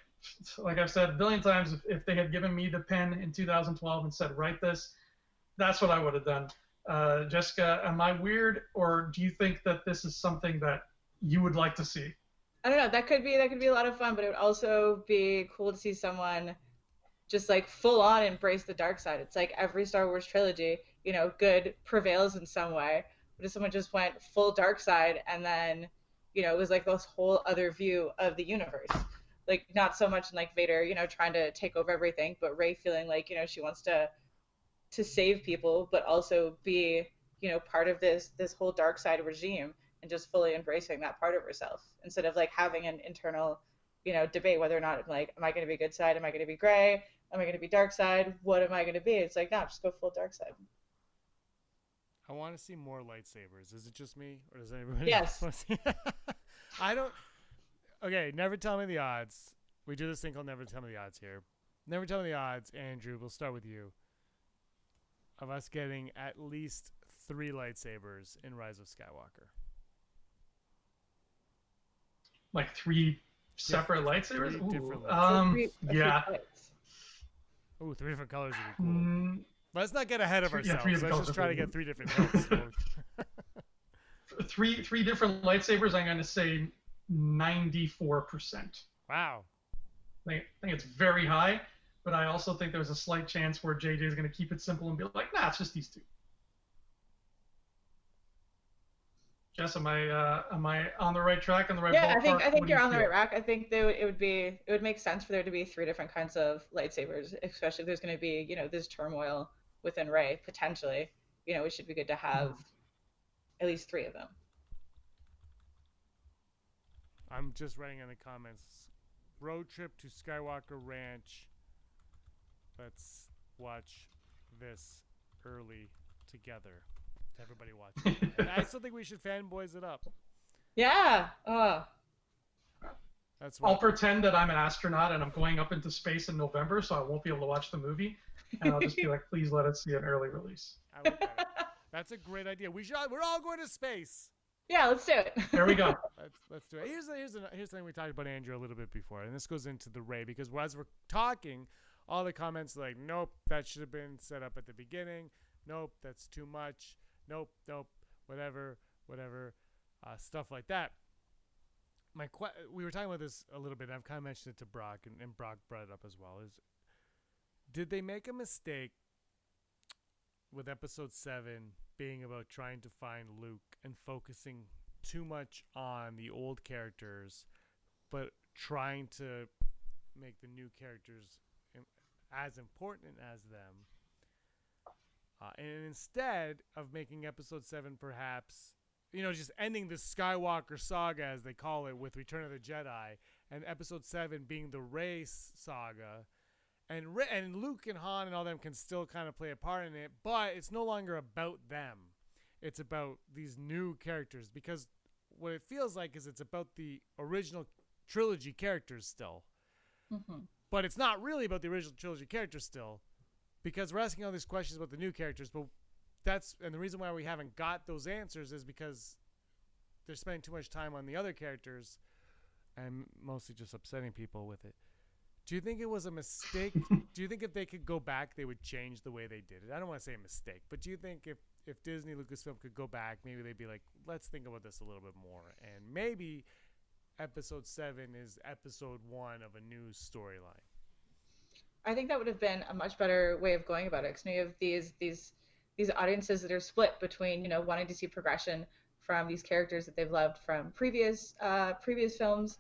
like I've said a billion times, if they had given me the pen in 2012 and said, write this, that's what I would have done. Jskah, am I weird, or do you think that this is something that you would like to see? I don't know. That could be a lot of fun, but it would also be cool to see someone just full on embrace the dark side. It's like every Star Wars trilogy, good prevails in some way. But if someone just went full dark side and then, it was this whole other view of the universe. Not so much in Vader, trying to take over everything, but Rey feeling she wants to save people, but also be, part of this whole dark side regime, and just fully embracing that part of herself instead of having an internal, debate whether or not am I going to be good side? Am I going to be gray? Am I going to be dark side? What am I going to be? It's no, just go full dark side. I want to see more lightsabers. Is it just me, or does anybody else want to see? I don't. Okay, never tell me the odds. We do this thing called Never Tell Me the Odds here. Never tell me the odds, Andrew. We'll start with you. Of us getting at least 3 lightsabers in Rise of Skywalker. 3 separate lightsabers? 3 different lightsabers. Yeah. Ooh, 3 different colors would be cool. Let's not get ahead of ourselves. Let's just try to get 3 different hilts. three different lightsabers, I'm going to say 94%. Wow. I think it's very high, but I also think there's a slight chance where JJ is going to keep it simple and be like, nah, it's just these 2. Jess, am I on the right track, on the right ballpark? Yeah, I think you're on the right track. I think it would make sense for there to be 3 different kinds of lightsabers, especially if there's going to be, this turmoil within Rey, potentially. It should be good to have at least 3 of them. I'm just writing in the comments. Road trip to Skywalker Ranch. Let's watch this early together. Everybody watching. I still think we should fanboys it up. Yeah. That's I'll pretend that I'm an astronaut and I'm going up into space in November, so I won't be able to watch the movie. And I'll just be like, please let us see an early release. I like that. That's a great idea. We're all going to space. Yeah, let's do it. There we go. Let's do it. Here's the thing we talked about, Andrew, a little bit before, and this goes into the Rey, because as we're talking, all the comments like, nope, that should have been set up at the beginning. Nope, that's too much. Nope, whatever, stuff like that. We were talking about this a little bit, and I've kind of mentioned it to Brock, and Brock brought it up as well, is did they make a mistake with episode 7 being about trying to find Luke and focusing too much on the old characters, but trying to make the new characters as important as them? And instead of making episode 7 perhaps, just ending the Skywalker saga, as they call it, with Return of the Jedi, and episode 7 being the Rey saga, and Luke and Han and all them can still kind of play a part in it, but it's no longer about them. It's about these new characters, because what it feels like is it's about the original trilogy characters still. Mm-hmm. But it's not really about the original trilogy characters still, because we're asking all these questions about the new characters, but and the reason why we haven't got those answers is because they're spending too much time on the other characters and mostly just upsetting people with it. Do you think it was a mistake? Do you think if they could go back, they would change the way they did it? I don't want to say a mistake, but do you think if Disney Lucasfilm could go back, maybe they'd be like, let's think about this a little bit more, and maybe episode 7 is episode 1 of a new storyline? I think that would have been a much better way of going about it, because you have these audiences that are split between wanting to see progression from these characters that they've loved from previous films,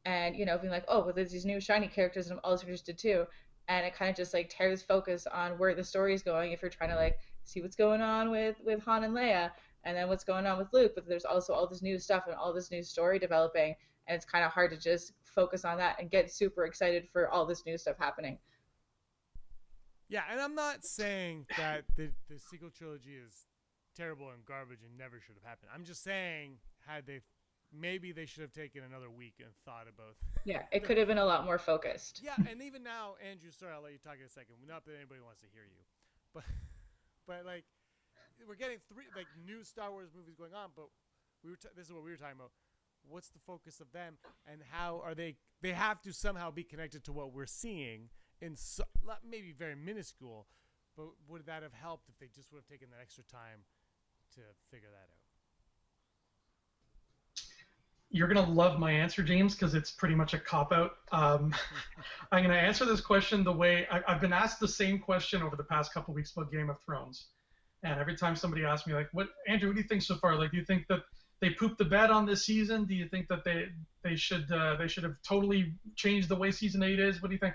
and being like, oh, well, there's these new shiny characters and I'm also interested too, and it kind of just like tears focus on where the story is going if you're trying to like see what's going on with Han and Leia, and then what's going on with Luke, but there's also all this new stuff and all this new story developing, and it's kind of hard to just focus on that and get super excited for all this new stuff happening. Yeah, and I'm not saying that the sequel trilogy is terrible and garbage and never should have happened. I'm just saying maybe they should have taken another week and thought about. Yeah, it could have been a lot more focused. Yeah, and even now, Andrew, sorry, I'll let you talk in a second. Not that anybody wants to hear you, but like we're getting 3 like new Star Wars movies going on, but this is what we were talking about. What's the focus of them, and how are they? They have to somehow be connected to what we're seeing in maybe very minuscule, but would that have helped if they just would have taken that extra time to figure that out? You're going to love my answer, James, because it's pretty much a cop-out. I'm going to answer this question the way I've been asked the same question over the past couple of weeks about Game of Thrones. And every time somebody asks me, like, Andrew, what do you think so far? Like, do you think that they pooped the bed on this season? Do you think that they should have totally changed the way season 8 is? What do you think?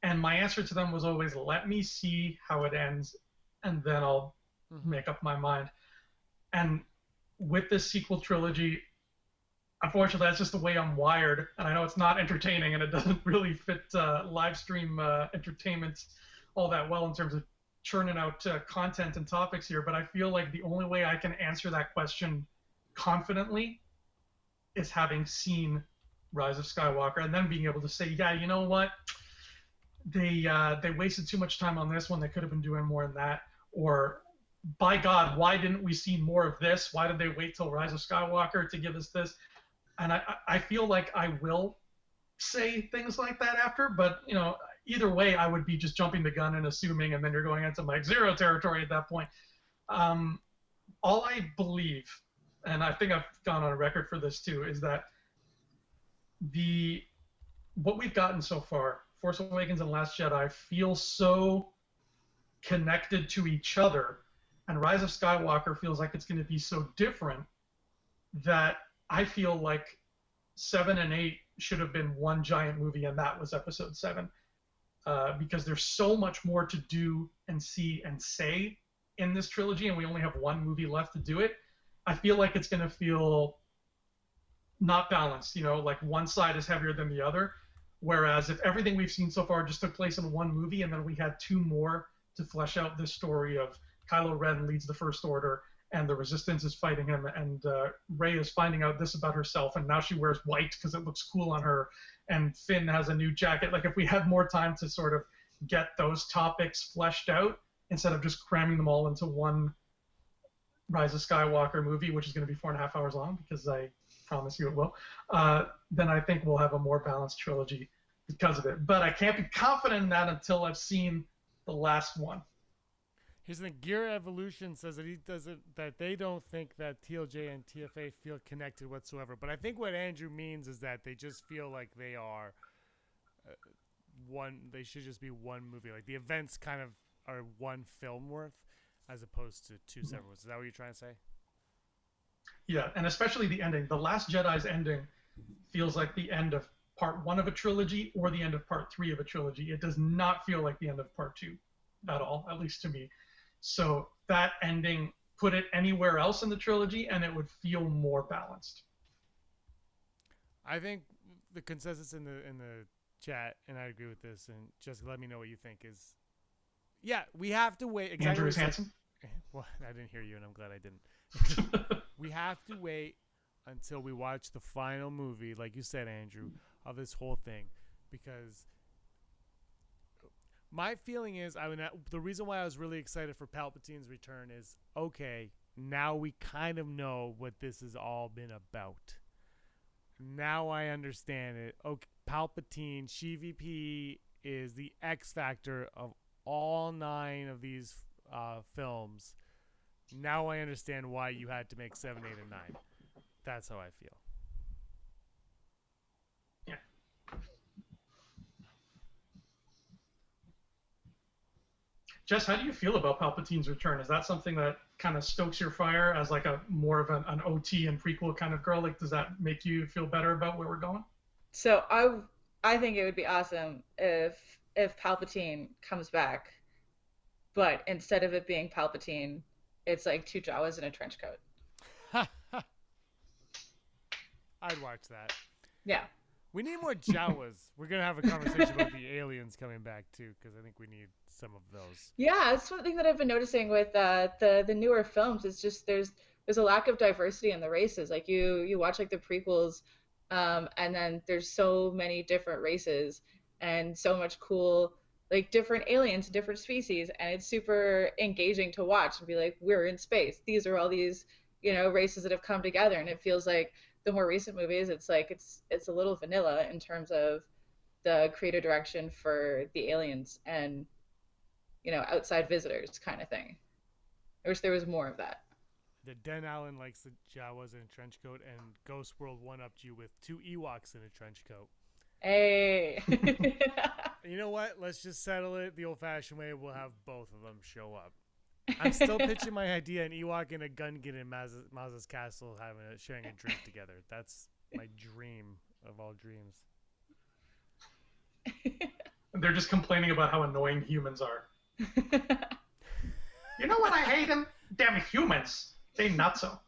And my answer to them was always, let me see how it ends, and then I'll make up my mind. And with this sequel trilogy, unfortunately, that's just the way I'm wired. And I know it's not entertaining, and it doesn't really fit live stream entertainment all that well in terms of churning out content and topics here. But I feel like the only way I can answer that question confidently is having seen Rise of Skywalker, and then being able to say, yeah, you know what? They wasted too much time on this one. They could have been doing more than that. Or, by God, why didn't we see more of this? Why did they wait till Rise of Skywalker to give us this? And I feel like I will say things like that after, but either way, I would be just jumping the gun and assuming, and then you're going into Mike Zero territory at that point. All I believe, and I think I've gone on record for this too, is that what we've gotten so far, Force Awakens and Last Jedi, feel so connected to each other, and Rise of Skywalker feels like it's going to be so different, that I feel like 7 and 8 should have been one giant movie, and that was episode 7. Because there's so much more to do and see and say in this trilogy, and we only have one movie left to do it. I feel like it's going to feel not balanced, like one side is heavier than the other. Whereas if everything we've seen so far just took place in one movie, and then we had 2 more to flesh out this story of Kylo Ren leads the First Order, and the Resistance is fighting him, and Rey is finding out this about herself, and now she wears white because it looks cool on her, and Finn has a new jacket. Like, if we had more time to sort of get those topics fleshed out, instead of just cramming them all into one Rise of Skywalker movie, which is going to be 4.5 hours long, because I promise you it will, then I think we'll have a more balanced trilogy because of it. But I can't be confident in that until I've seen the last one. Here's the thing, Gear Evolution says that that they don't think that TLJ and TFA feel connected whatsoever. But I think what Andrew means is that they just feel like they are one. They should just be one movie. Like the events kind of are one film worth, as opposed to two separate ones. Is that what you're trying to say? Yeah, and especially the ending. The Last Jedi's ending feels like the end of part 1 of a trilogy or the end of part 3 of a trilogy. It does not feel like the end of part 2 at all, at least to me. So that ending, put it anywhere else in the trilogy and it would feel more balanced. I think the consensus in the chat, and I agree with this, and just let me know what you think, is yeah, we have to wait. Exactly. Andrew is handsome? Well, I didn't hear you, and I'm glad I didn't. We have to wait until we watch the final movie, like you said, Andrew, of this whole thing, because my feeling is, the reason why I was really excited for Palpatine's return is, okay, now we kind of know what this has all been about. Now I understand it. Okay, Palpatine, CVP is the X factor of all 9 of these films. Now I understand why you had to make 7, 8, and 9. That's how I feel. Yeah. Jess, how do you feel about Palpatine's return? Is that something that kind of stokes your fire as like a more of an OT and prequel kind of girl? Like, does that make you feel better about where we're going? So I think it would be awesome if Palpatine comes back, but instead of it being Palpatine, it's like 2 Jawas in a trench coat. I'd watch that. Yeah. We need more Jawas. We're going to have a conversation about the aliens coming back, too, because I think we need some of those. Yeah, it's one thing that I've been noticing with the newer films. It's just there's a lack of diversity in the races. Like you watch like the prequels, and then there's so many different races and so much cool like different aliens, different species, and it's super engaging to watch and be like, we're in space. These are all these races that have come together, and it feels like the more recent movies, it's like it's a little vanilla in terms of the creative direction for the aliens and outside visitors kind of thing. I wish there was more of that. The Den Allen likes the Jawas in a trench coat, and Ghost World one-upped you with 2 Ewoks in a trench coat. Hey. You know what? Let's just settle it the old-fashioned way. We'll have both of them show up. I'm still pitching my idea: an Ewok and a Gungan in Maz's castle sharing a drink together. That's my dream of all dreams. They're just complaining about how annoying humans are. You know what I hate them? Damn humans. They nutso.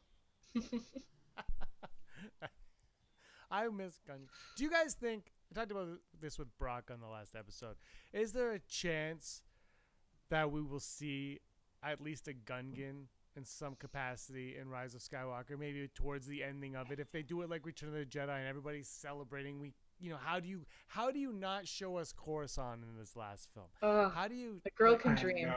I miss Gungan. Do you guys think, I talked about this with Brock on the last episode, is there a chance that we will see at least a Gungan in some capacity in Rise of Skywalker, maybe towards the ending of it? If they do it like Return of the Jedi and everybody's celebrating, how do you not show us Coruscant in this last film? How do you? The girl can dream.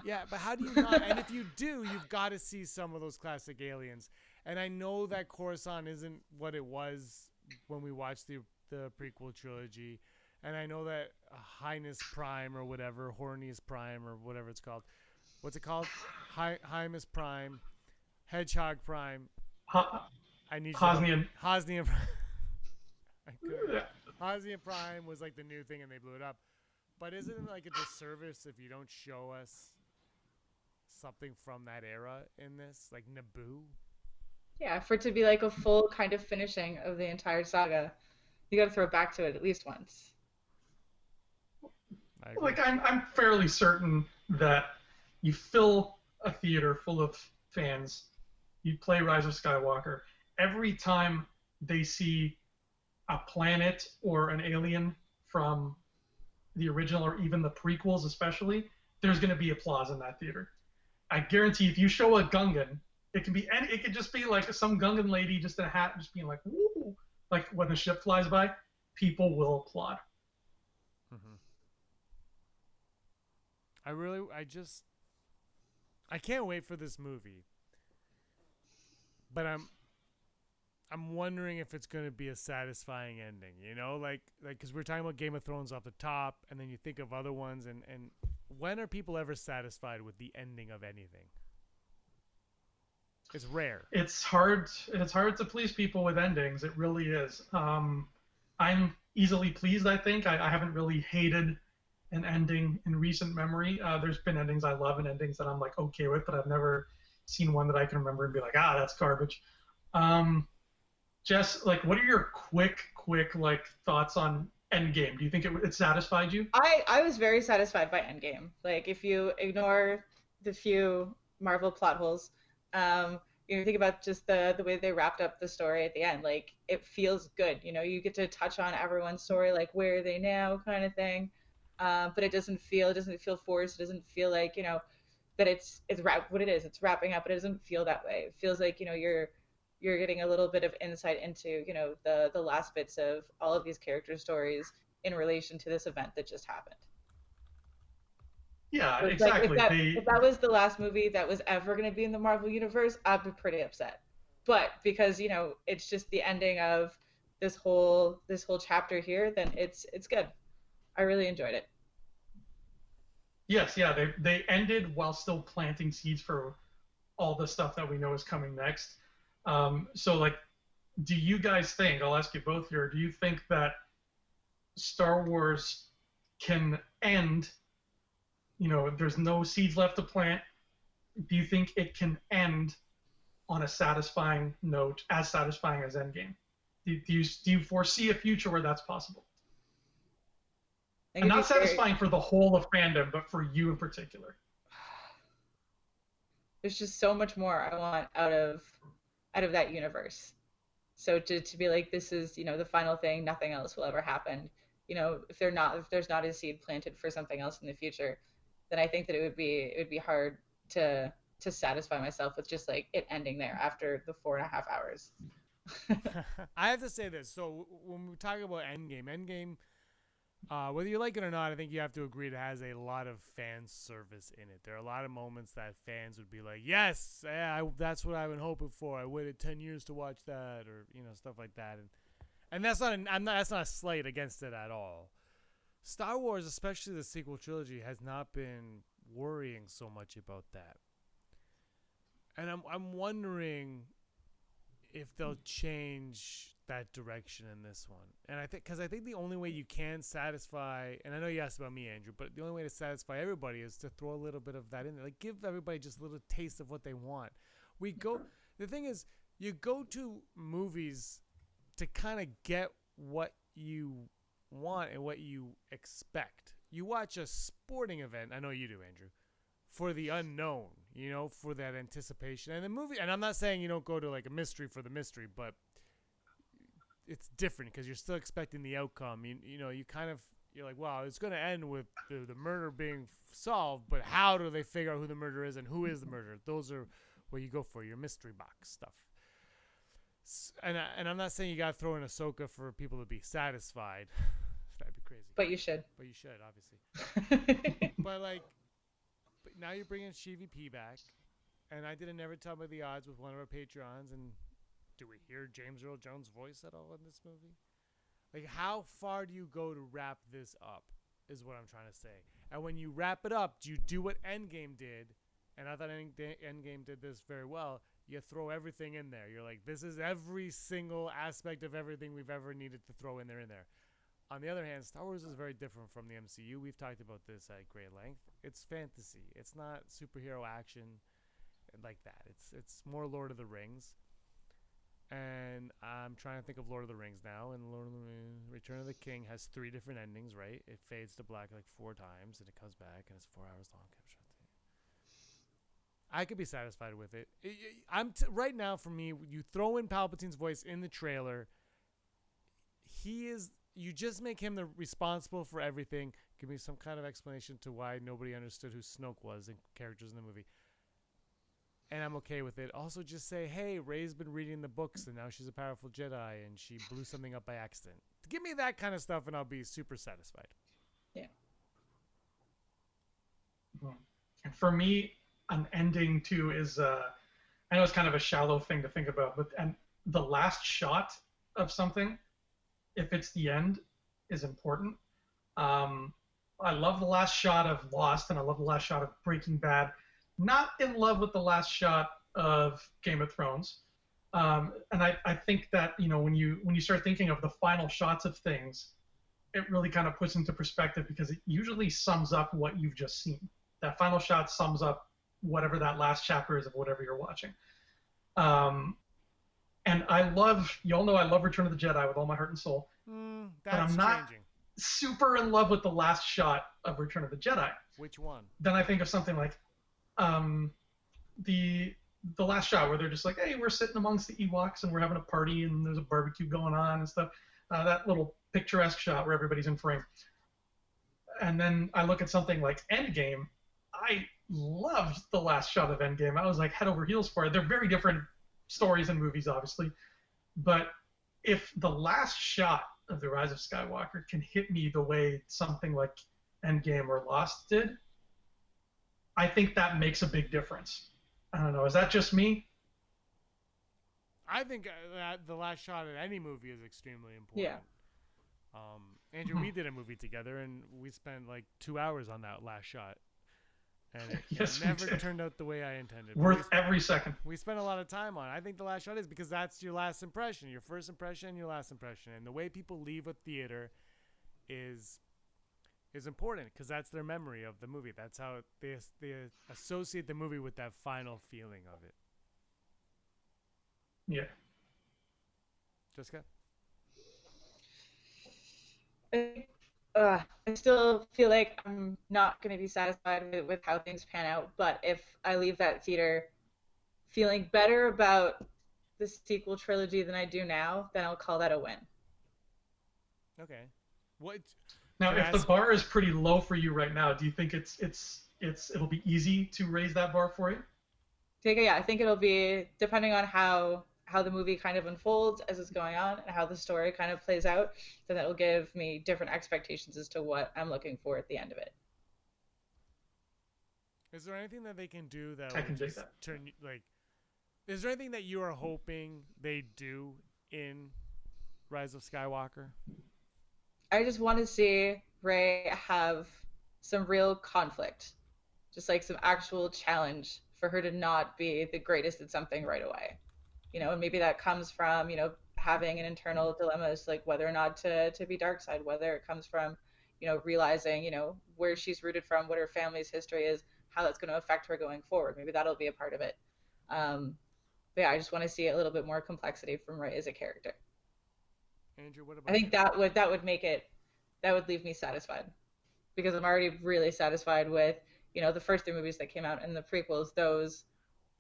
Yeah, but how do you not? And if you do, you've got to see some of those classic aliens. And I know that Coruscant isn't what it was when we watched the prequel trilogy, and I know that Highness Prime or whatever, Hornius Prime or whatever it's called. What's it called? Highness Prime, Hedgehog Prime. I need Hosnian. Hosnian Prime. Hosnian Prime was like the new thing, and they blew it up. But isn't it like a disservice if you don't show us something from that era in this, like Naboo? Yeah, for it to be like a full kind of finishing of the entire saga, you got to throw back to it at least once. Like I'm fairly certain that you fill a theater full of fans, you play Rise of Skywalker, every time they see a planet or an alien from the original or even the prequels especially, there's going to be applause in that theater. I guarantee if you show a Gungan, it could just be like some Gungan lady just in a hat just being like, woo, like when the ship flies by, people will applaud. Mm-hmm. I can't wait for this movie. But I'm wondering if it's going to be a satisfying ending, like because we're talking about Game of Thrones off the top, and then you think of other ones, and when are people ever satisfied with the ending of anything? It's rare. It's hard to please people with endings. It really is. I'm easily pleased, I think. I haven't really hated an ending in recent memory. There's been endings I love and endings that I'm like okay with, but I've never seen one that I can remember and be like, that's garbage. Jess, like, what are your quick like thoughts on Endgame? Do you think it satisfied you? I was very satisfied by Endgame. Like, if you ignore the few Marvel plot holes, think about just the way they wrapped up the story at the end. Like, it feels good. You get to touch on everyone's story, like where are they now, kind of thing. But it doesn't feel forced. It doesn't feel like that it's what it is. It's wrapping up, but it doesn't feel that way. It feels like you're getting a little bit of insight into the last bits of all of these character stories in relation to this event that just happened. Yeah, so exactly. Like if that was the last movie that was ever going to be in the Marvel universe, I'd be pretty upset. But because it's just the ending of this whole chapter here, then it's good. I really enjoyed it. Yes, yeah, they ended while still planting seeds for all the stuff that we know is coming next. So, like, do you guys think, I'll ask you both here, do you think that Star Wars can end, there's no seeds left to plant, do you think it can end on a satisfying note, as satisfying as Endgame? Do you foresee a future where that's possible? And not satisfying for the whole of fandom, but for you in particular. There's just so much more I want out of that universe. So to be like, this is the final thing, nothing else will ever happen. If there's not a seed planted for something else in the future, then I think that it would be hard to satisfy myself with just like it ending there after the 4.5 hours. I have to say this. So when we talk about Endgame, whether you like it or not, I think you have to agree it has a lot of fan service in it. There are a lot of moments that fans would be like, yes, yeah, that's what I've been hoping for. I waited 10 years to watch that, or stuff like that. And that's that's not a slight against it at all. Star Wars, especially the sequel trilogy, has not been worrying so much about that. And I'm wondering if they'll change that direction in this one. And I think the only way you can satisfy, and I know you asked about me, Andrew, but the only way to satisfy everybody is to throw a little bit of that in there. Like, give everybody just a little taste of what they want. The thing is, you go to movies to kind of get what you want and what you expect. You watch a sporting event, I know you do, Andrew, for the unknown, for that anticipation. And the movie, and I'm not saying you don't go to like a mystery for the mystery, but it's different because you're still expecting the outcome. You're like, wow, it's going to end with the murder being solved, but how do they figure out who the murderer is and who is the murderer? Those are what you go for, your mystery box stuff. And I'm not saying you got to throw in Ahsoka for people to be satisfied. That'd be crazy. But you should. But you should, obviously. But now you're bringing CVP back, and I did a Never Tell Me the Odds with one of our Patreons, and do we hear James Earl Jones' voice at all in this movie? Like, how far do you go to wrap this up is what I'm trying to say. And when you wrap it up, do you do what Endgame did? And I thought Endgame did this very well. You throw everything in there. You're like, this is every single aspect of everything we've ever needed to throw in there. On the other hand, Star Wars is very different from the MCU. We've talked about this at great length. It's fantasy. It's not superhero action like that. It's more Lord of the Rings. And I'm trying to think of Lord of the Rings now. And Return of the King has 3 different endings, right? It fades to black like 4 times, and it comes back, and it's 4 hours long. I could be satisfied with it. Right now, for me, you throw in Palpatine's voice in the trailer. You just make him the responsible for everything. Give me some kind of explanation to why nobody understood who Snoke was and characters in the movie. And I'm okay with it. Also, just say, hey, Rey's been reading the books, and now she's a powerful Jedi, and she blew something up by accident. Give me that kind of stuff, and I'll be super satisfied. Yeah. And for me, an ending too is, I know it's kind of a shallow thing to think about, but the last shot of something, if it's the end, is important. Um, I love the last shot of Lost, and I love the last shot of Breaking Bad. Not in love with the last shot of Game of Thrones. And I think that when you start thinking of the final shots of things, it really kind of puts into perspective because it usually sums up what you've just seen. That final shot sums up whatever that last chapter is of whatever you're watching. And y'all know I love Return of the Jedi with all my heart and soul. But I'm not super in love with the last shot of Return of the Jedi. Which one? Then I think of something like the last shot where they're just like, hey, we're sitting amongst the Ewoks and we're having a party and there's a barbecue going on and stuff. That little picturesque shot where everybody's in frame. And then I look at something like Endgame. I loved the last shot of Endgame. I was like head over heels for it. They're very different stories and movies, obviously. But if the last shot of The Rise of Skywalker can hit me the way something like Endgame or Lost did, I think that makes a big difference. I don't know. Is that just me? I think that the last shot in any movie is extremely important. Yeah. Andrew, we did a movie together, and we spent like 2 hours on that last shot. And Yes, it never turned out the way I intended. Worth every second. We spent a lot of time on it. I think the last shot is because that's your last impression, your first impression, your last impression. And the way people leave a theater is important because that's their memory of the movie. That's how they associate the movie with that final feeling of it. Yeah. Jskah? I still feel like I'm not going to be satisfied with how things pan out, but if I leave that theater feeling better about the sequel trilogy than I do now, then I'll call that a win. Okay. What? Now, if the bar is pretty low for you right now, do you think it'll be easy to raise that bar for you? I think it'll be, depending on how the movie kind of unfolds as it's going on and how the story kind of plays out, then that will give me different expectations as to what I'm looking for at the end of it. Is there anything that they can do that I can will just turn, like, is there anything that you are hoping they do in Rise of Skywalker? I just want to see Rey have some real conflict, just like some actual challenge for her to not be the greatest at something right away. And maybe that comes from, having an internal dilemma as like whether or not to be dark side, whether it comes from, realizing, where she's rooted from, what her family's history is, how that's going to affect her going forward. Maybe that'll be a part of it. But yeah, I just want to see a little bit more complexity from Rey as a character. Andrew, what about I think that would make it, that would leave me satisfied, because I'm already really satisfied with, the first 3 movies that came out and the prequels. Those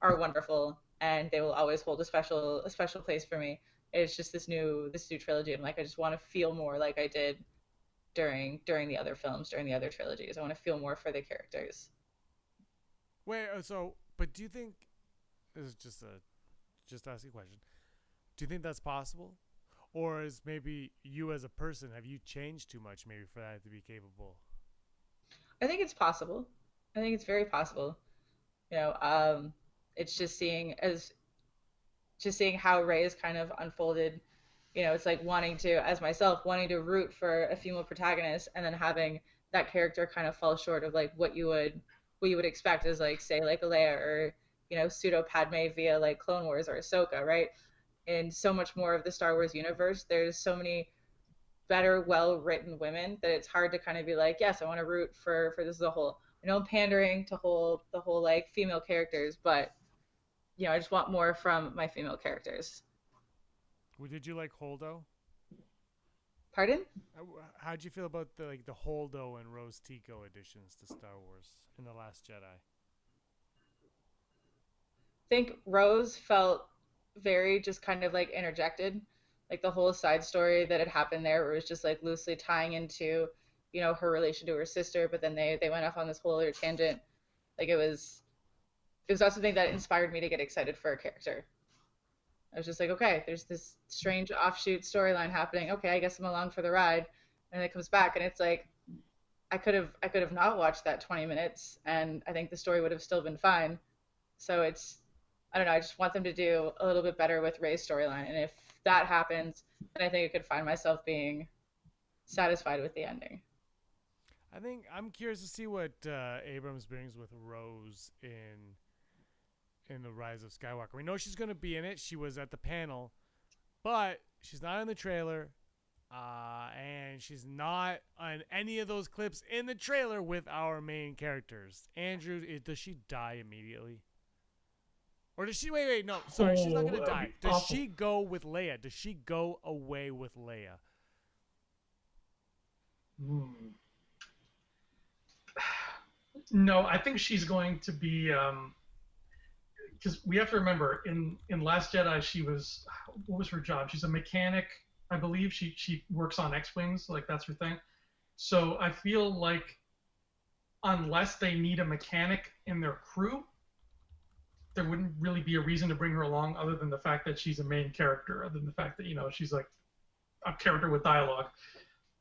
are wonderful, and they will always hold a special place for me. It's just this new trilogy. I'm like, I just want to feel more like I did during the other films, during the other trilogies. I want to feel more for the characters. Wait, but do you think, this is just ask a question, do you think that's possible? Or is maybe you as a person, have you changed too much maybe for that to be capable? I think it's possible. I think it's very possible. It's just seeing how Rey is kind of unfolded. It's like wanting to root for a female protagonist, and then having that character kind of fall short of like what you would expect as like, say, like a Leia or pseudo Padme via like Clone Wars or Ahsoka, right? In so much more of the Star Wars universe, there's so many better, well-written women that it's hard to kind of be like, yes, I want to root for this as a whole. I know I'm pandering to the whole like female characters, but I just want more from my female characters. Well, did you like Holdo? Pardon? How'd you feel about the Holdo and Rose Tico additions to Star Wars in The Last Jedi? I think Rose felt very just kind of like interjected, like the whole side story that had happened there, where it was just like loosely tying into, her relation to her sister, but then they went off on this whole other tangent. Like it was not something that inspired me to get excited for a character. I was just like, okay, there's this strange offshoot storyline happening. Okay, I guess I'm along for the ride. And it comes back, and it's like, I could have not watched that 20 minutes, and I think the story would have still been fine. So I don't know. I just want them to do a little bit better with Rey's storyline, and if that happens, then I think I could find myself being satisfied with the ending. I think I'm curious to see what Abrams brings with Rose in the Rise of Skywalker. We know she's going to be in it. She was at the panel, but she's not in the trailer, and she's not on any of those clips in the trailer with our main characters. Andrew, does she die immediately? Or does she... Wait, no. Sorry, she's not going to die. Does she go with Leia? Does she go away with Leia? No, I think she's going to be... because we have to remember, in Last Jedi, she was... What was her job? She's a mechanic, I believe. She works on X-Wings. Like, that's her thing. So I feel like unless they need a mechanic in their crew, there wouldn't really be a reason to bring her along other than the fact that she's a main character, other than the fact that, she's like a character with dialogue.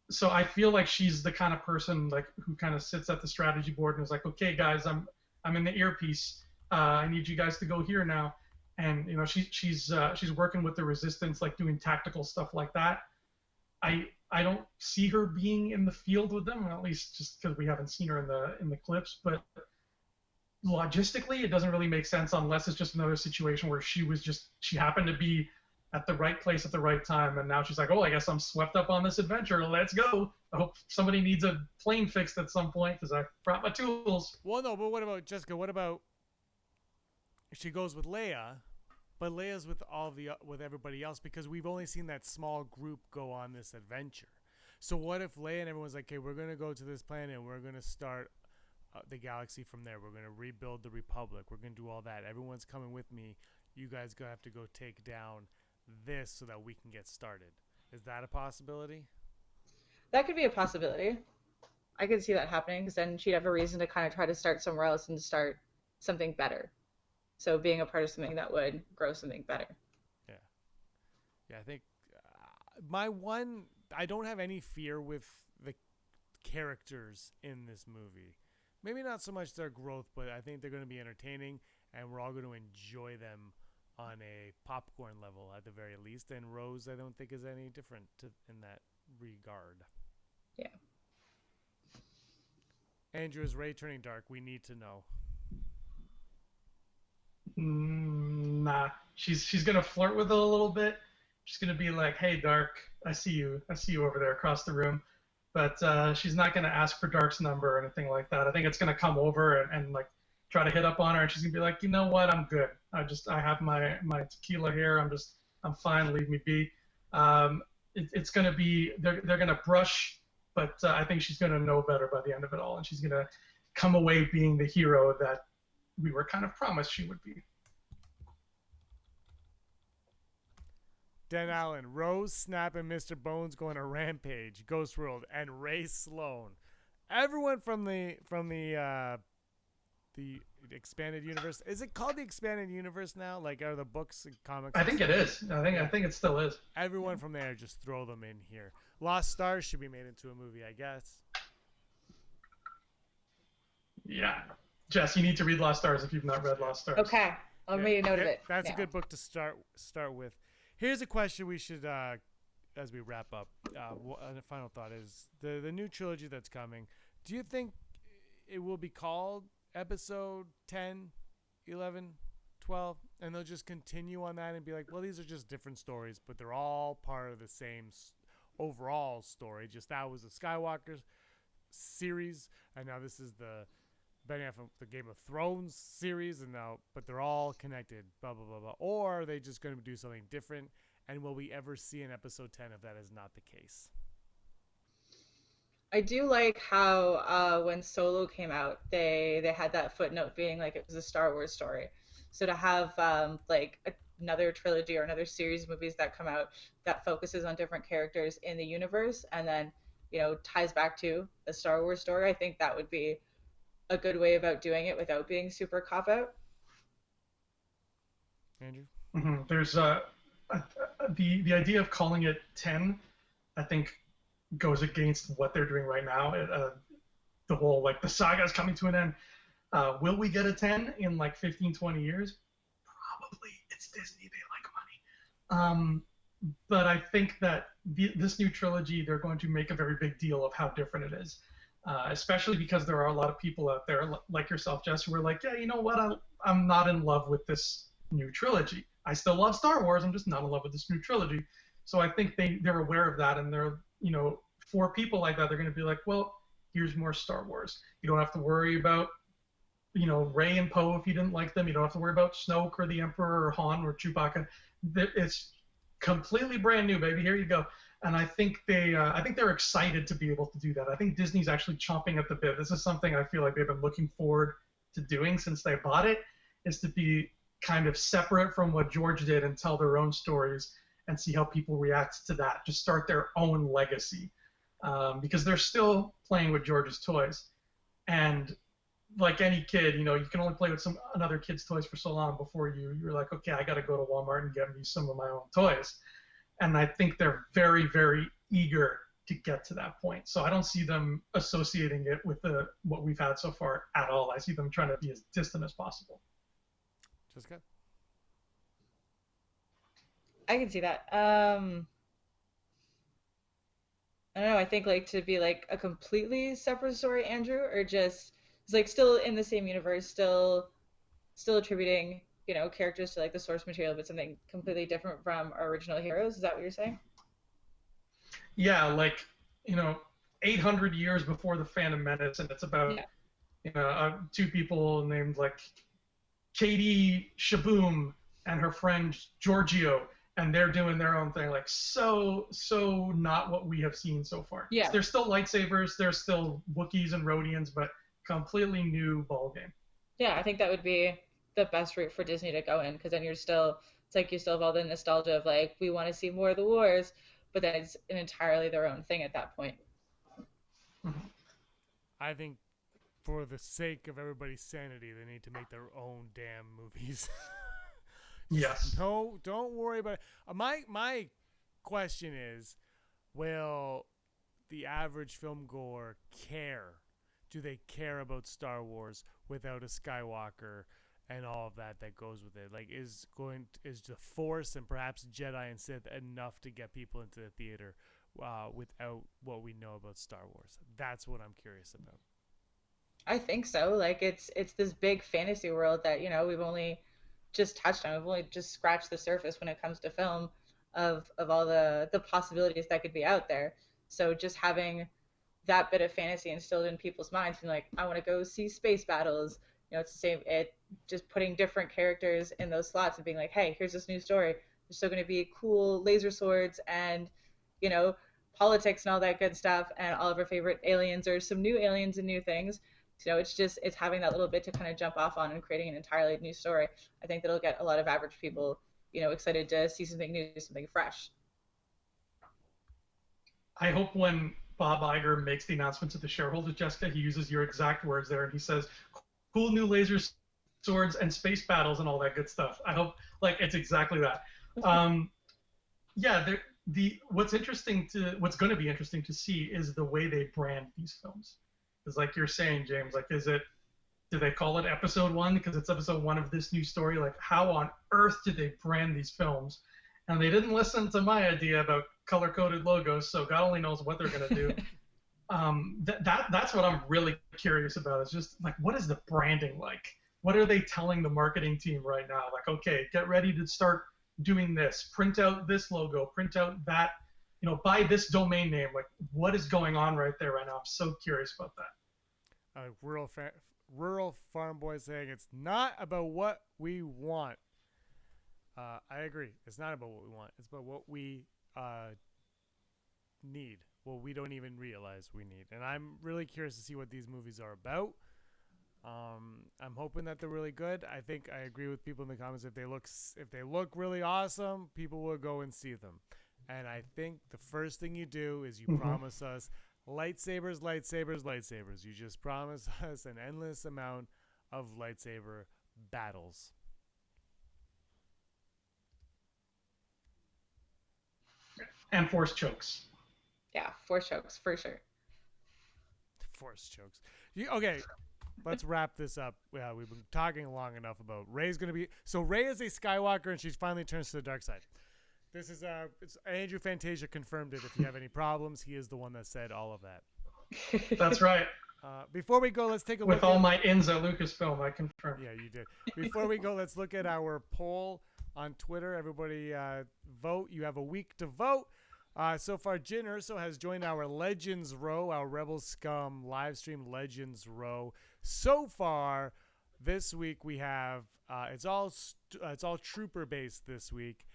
So I feel like she's the kind of person like who kind of sits at the strategy board and is like, okay, guys, I'm in the earpiece. I need you guys to go here now. And, she's working with the Resistance, like doing tactical stuff like that. I don't see her being in the field with them, at least just because we haven't seen her in the clips, but logistically, it doesn't really make sense unless it's just another situation where she happened to be at the right place at the right time, and now she's like, oh, I guess I'm swept up on this adventure. Let's go. I hope somebody needs a plane fixed at some point because I brought my tools. Well, no, but what about Jskah? What about she goes with Leia, but Leia's with everybody else because we've only seen that small group go on this adventure. So what if Leia and everyone's like, okay, we're going to go to this planet and we're going to start the galaxy from there. We're going to rebuild the Republic. We're going to do all that. Everyone's coming with me. You guys going to have to go take down this so that we can get started. Is that a possibility? That could be a possibility. I could see that happening because then she'd have a reason to kind of try to start somewhere else and start something better. So being a part of something that would grow something better. Yeah, I think I don't have any fear with the characters in this movie. Maybe not so much their growth, but I think they're going to be entertaining, and we're all going to enjoy them on a popcorn level at the very least. And Rose, I don't think, is any different in that regard. Yeah. Andrew, is Rey turning dark? We need to know. Nah. She's going to flirt with it a little bit. She's going to be like, hey, Dark, I see you over there across the room. But she's not going to ask for Dark's number or anything like that. I think it's going to come over and like try to hit up on her, and she's going to be like, you know what, I'm good. I have my tequila here. I'm fine. Leave me be. It's going to be they're going to brush, but I think she's going to know better by the end of it all, and she's going to come away being the hero that we were kind of promised she would be. Den Allen, Rose, Snap, and Mr. Bones go on a rampage, Ghost World, and Ray Sloan. Everyone from the expanded universe. Is it called the expanded universe now? Like, are the books and comics? I think it is. I think it still is. Everyone from there, just throw them in here. Lost Stars should be made into a movie, I guess. Yeah. Jess, you need to read Lost Stars if you've not read Lost Stars. Okay. I'll make a note of it. That's a good book to start with. Here's a question we should, as we wrap up, the final thought is, the new trilogy that's coming, do you think it will be called Episode 10, 11, 12, and they'll just continue on that and be like, well, these are just different stories, but they're all part of the same overall story. Just that was the Skywalker series, and now this is the Game of Thrones series, but they're all connected, blah, blah, blah, blah. Or are they just going to do something different, and will we ever see an Episode 10 if that is not the case? I do like how when Solo came out, they had that footnote being like it was a Star Wars story. So to have like another trilogy or another series of movies that come out that focuses on different characters in the universe and then, ties back to a Star Wars story, I think that would be a good way about doing it without being super cop-out. Andrew? Mm-hmm. There's the idea of calling it 10, I think, goes against what they're doing right now. The whole, like, the saga is coming to an end. Will we get a 10 in, like, 15, 20 years? probably it's Disney. They like money. But I think that this new trilogy, they're going to make a very big deal of how different it is. Especially because there are a lot of people out there like yourself, Jess, who are like, yeah, you know what? I'm not in love with this new trilogy. I still love Star Wars. I'm just not in love with this new trilogy. So I think they're aware of that, and they're, for people like that, they're going to be like, well, here's more Star Wars. You don't have to worry about, Rey and Poe if you didn't like them. You don't have to worry about Snoke or the Emperor or Han or Chewbacca. It's completely brand new, baby. Here you go. And I think they're excited to be able to do that. I think Disney's actually chomping at the bit. This is something I feel like they've been looking forward to doing since they bought it, is to be kind of separate from what George did and tell their own stories and see how people react to that. Just start their own legacy, because they're still playing with George's toys. And like any kid, you can only play with another kid's toys for so long before you're like, okay, I got to go to Walmart and get me some of my own toys. And I think they're very, very eager to get to that point. So I don't see them associating it with what we've had so far at all. I see them trying to be as distant as possible. Jskah? I can see that. I don't know. I think like to be like a completely separate story, Andrew, or just it's like still in the same universe, still attributing characters to like the source material, but something completely different from our original heroes. Is that what you're saying? Yeah, like 800 years before the Phantom Menace, and it's about two people named like Katie Shaboom and her friend Giorgio, and they're doing their own thing. Like so not what we have seen so far. Yeah. There's still lightsabers, there's still Wookiees and Rhodians, but completely new ballgame. Yeah, I think that would be the best route for Disney to go in, because then it's like you still have all the nostalgia of like, we want to see more of the wars, but then it's an entirely their own thing at that point. I think for the sake of everybody's sanity, they need to make their own damn movies. Yes. No, don't worry about it. My question is, will the average film goer care? Do they care about Star Wars without a Skywalker and all of that goes with it? Like, is the Force and perhaps Jedi and Sith enough to get people into the theater without what we know about Star Wars? That's what I'm curious about. I think so. Like it's this big fantasy world that we've only just touched on. We've only just scratched the surface when it comes to film of all the possibilities that could be out there. So just having that bit of fantasy instilled in people's minds, and like, I want to go see space battles. It's the same. It just putting different characters in those slots and being like, hey, here's this new story. There's still going to be cool laser swords and politics and all that good stuff, and all of our favorite aliens, or some new aliens and new things. It's having that little bit to kind of jump off on and creating an entirely new story. I think that'll get a lot of average people, excited to see something new, something fresh. I hope when Bob Iger makes the announcement to the shareholders, Jskah, he uses your exact words there, and he says, cool new laser swords and space battles and all that good stuff. I hope like it's exactly that. Yeah, what's going to be interesting to see is the way they brand these films. Because like you're saying, James, like do they call it episode 1 because it's episode 1 of this new story? Like, how on earth did they brand these films? And they didn't listen to my idea about color-coded logos, so God only knows what they're going to do. That's what I'm really curious about. Is just like, what is the branding like? What are they telling the marketing team right now? Like, okay, get ready to start doing this. Print out this logo. Print out that. Buy this domain name. Like, what is going on right there right now? I'm so curious about that. Rural farm boy saying it's not about what we want. I agree. It's not about what we want. It's about what we need. Well, we don't even realize we need. And I'm really curious to see what these movies are about. I'm hoping that they're really good. I think I agree with people in the comments. If they look really awesome, people will go and see them. And I think the first thing you do is you promise us lightsabers, lightsabers, lightsabers. You just promise us an endless amount of lightsaber battles. And force chokes. Yeah, force chokes for sure. Force chokes. Okay, let's wrap this up. We've been talking long enough about Rey's going to be. So Rey is a Skywalker, and she finally turns to the dark side. This is it's Andrew Fantasia confirmed it. If you have any problems, he is the one that said all of that. That's right. Before we go, let's take a look. With all my ins at Lucasfilm, I confirm. Yeah, you did. Before we go, let's look at our poll on Twitter. Everybody vote. You have a week to vote. So far, Jin Urso has joined our Legends Row, our Rebel Scum live stream Legends Row. So far, this week we have it's all trooper based this week.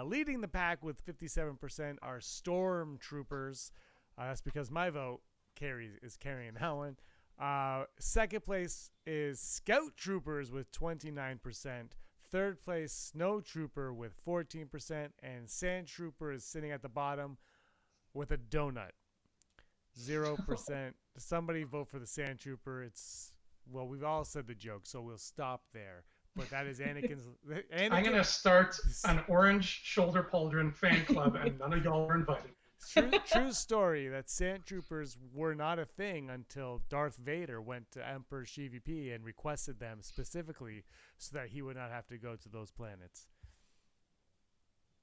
Leading the pack with 57% are Stormtroopers. That's because my vote is carrying that one. Second place is Scout Troopers with 29%. Third place, Snow Trooper with 14%. And Sand Trooper is sitting at the bottom with a donut. 0%. Somebody vote for the Sand Trooper. Well, we've all said the joke, so we'll stop there. But that is Anakin's. I'm going to start an orange shoulder pauldron fan club, and none of y'all are invited. True story that Sand Troopers were not a thing until Darth Vader went to Emperor Sheevy and requested them specifically so that he would not have to go to those planets.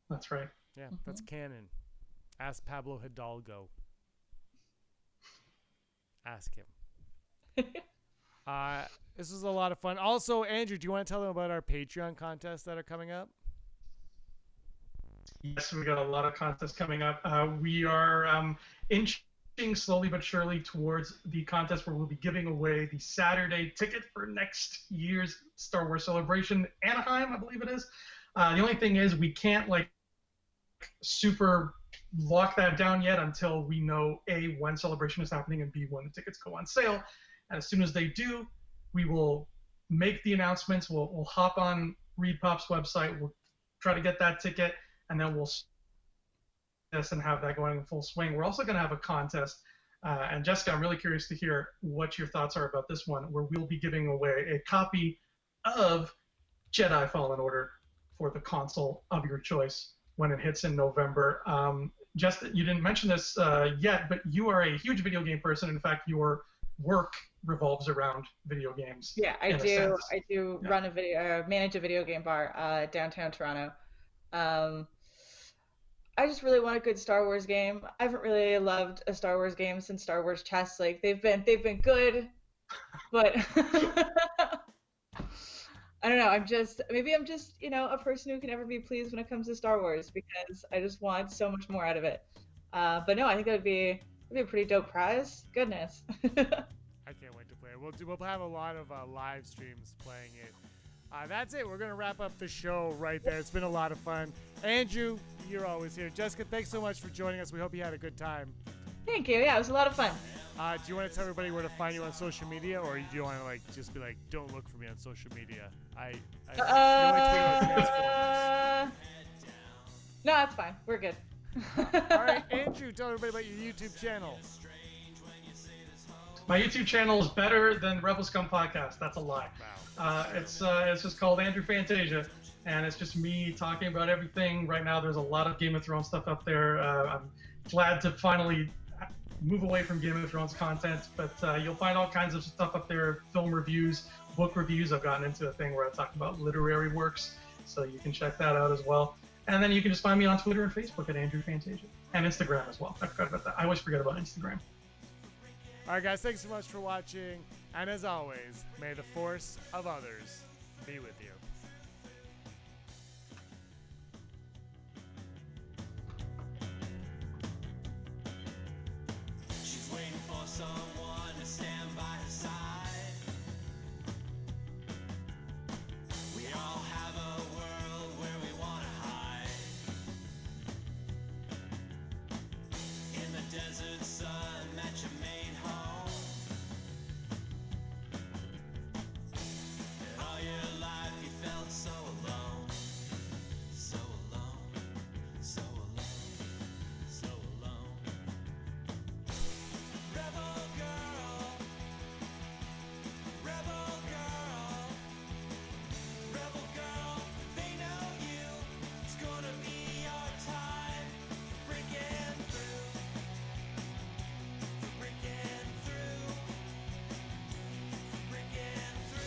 That's right. Yeah, that's canon. Ask Pablo Hidalgo. Ask him. This was a lot of fun. Also, Andrew, do you want to tell them about our Patreon contests that are coming up? Yes, we got a lot of contests coming up. We are inching slowly but surely towards the contest where we'll be giving away the Saturday ticket for next year's Star Wars Celebration, Anaheim, I believe it is. The only thing is we can't super lock that down yet until we know A, when Celebration is happening, and B, when the tickets go on sale. And as soon as they do, we will make the announcements. We'll hop on Reed Pop's website. We'll try to get that ticket, and then we'll this and have that going in full swing. We're also going to have a contest. And Jskah, I'm really curious to hear what your thoughts are about this one, where we'll be giving away a copy of Jedi Fallen Order for the console of your choice when it hits in November. You didn't mention this yet, but you are a huge video game person. In fact, your work revolves around video games. Yeah, I do run manage a video game bar downtown Toronto. I just really want a good Star Wars game. I haven't really loved a Star Wars game since Star Wars Chess. They've been good, but I don't know. I'm just a person who can never be pleased when it comes to Star Wars because I just want so much more out of it. But no, I think that'd be a pretty dope prize. Goodness. I can't wait to play it. We'll have a lot of live streams playing it. That's it. We're going to wrap up the show right there. It's been a lot of fun. Andrew, you're always here. Jskah, thanks so much for joining us. We hope you had a good time. Thank you. Yeah, it was a lot of fun. Do you want to tell everybody where to find you on social media, or do you want to just be like, don't look for me on social media? No, that's fine. We're good. All right, Andrew, tell everybody about your YouTube channel. My YouTube channel is better than Rebel Scum Podcast. That's a lie. Wow. It's just called Andrew Fantasia, and it's just me talking about everything. Right now, there's a lot of Game of Thrones stuff up there. I'm glad to finally move away from Game of Thrones content, but you'll find all kinds of stuff up there, film reviews, book reviews. I've gotten into a thing where I talk about literary works, so you can check that out as well. And then you can just find me on Twitter and Facebook at Andrew Fantasia, and Instagram as well. I forgot about that. I always forget about Instagram. All right, guys, thanks so much for watching. And as always, may the force of others be with you.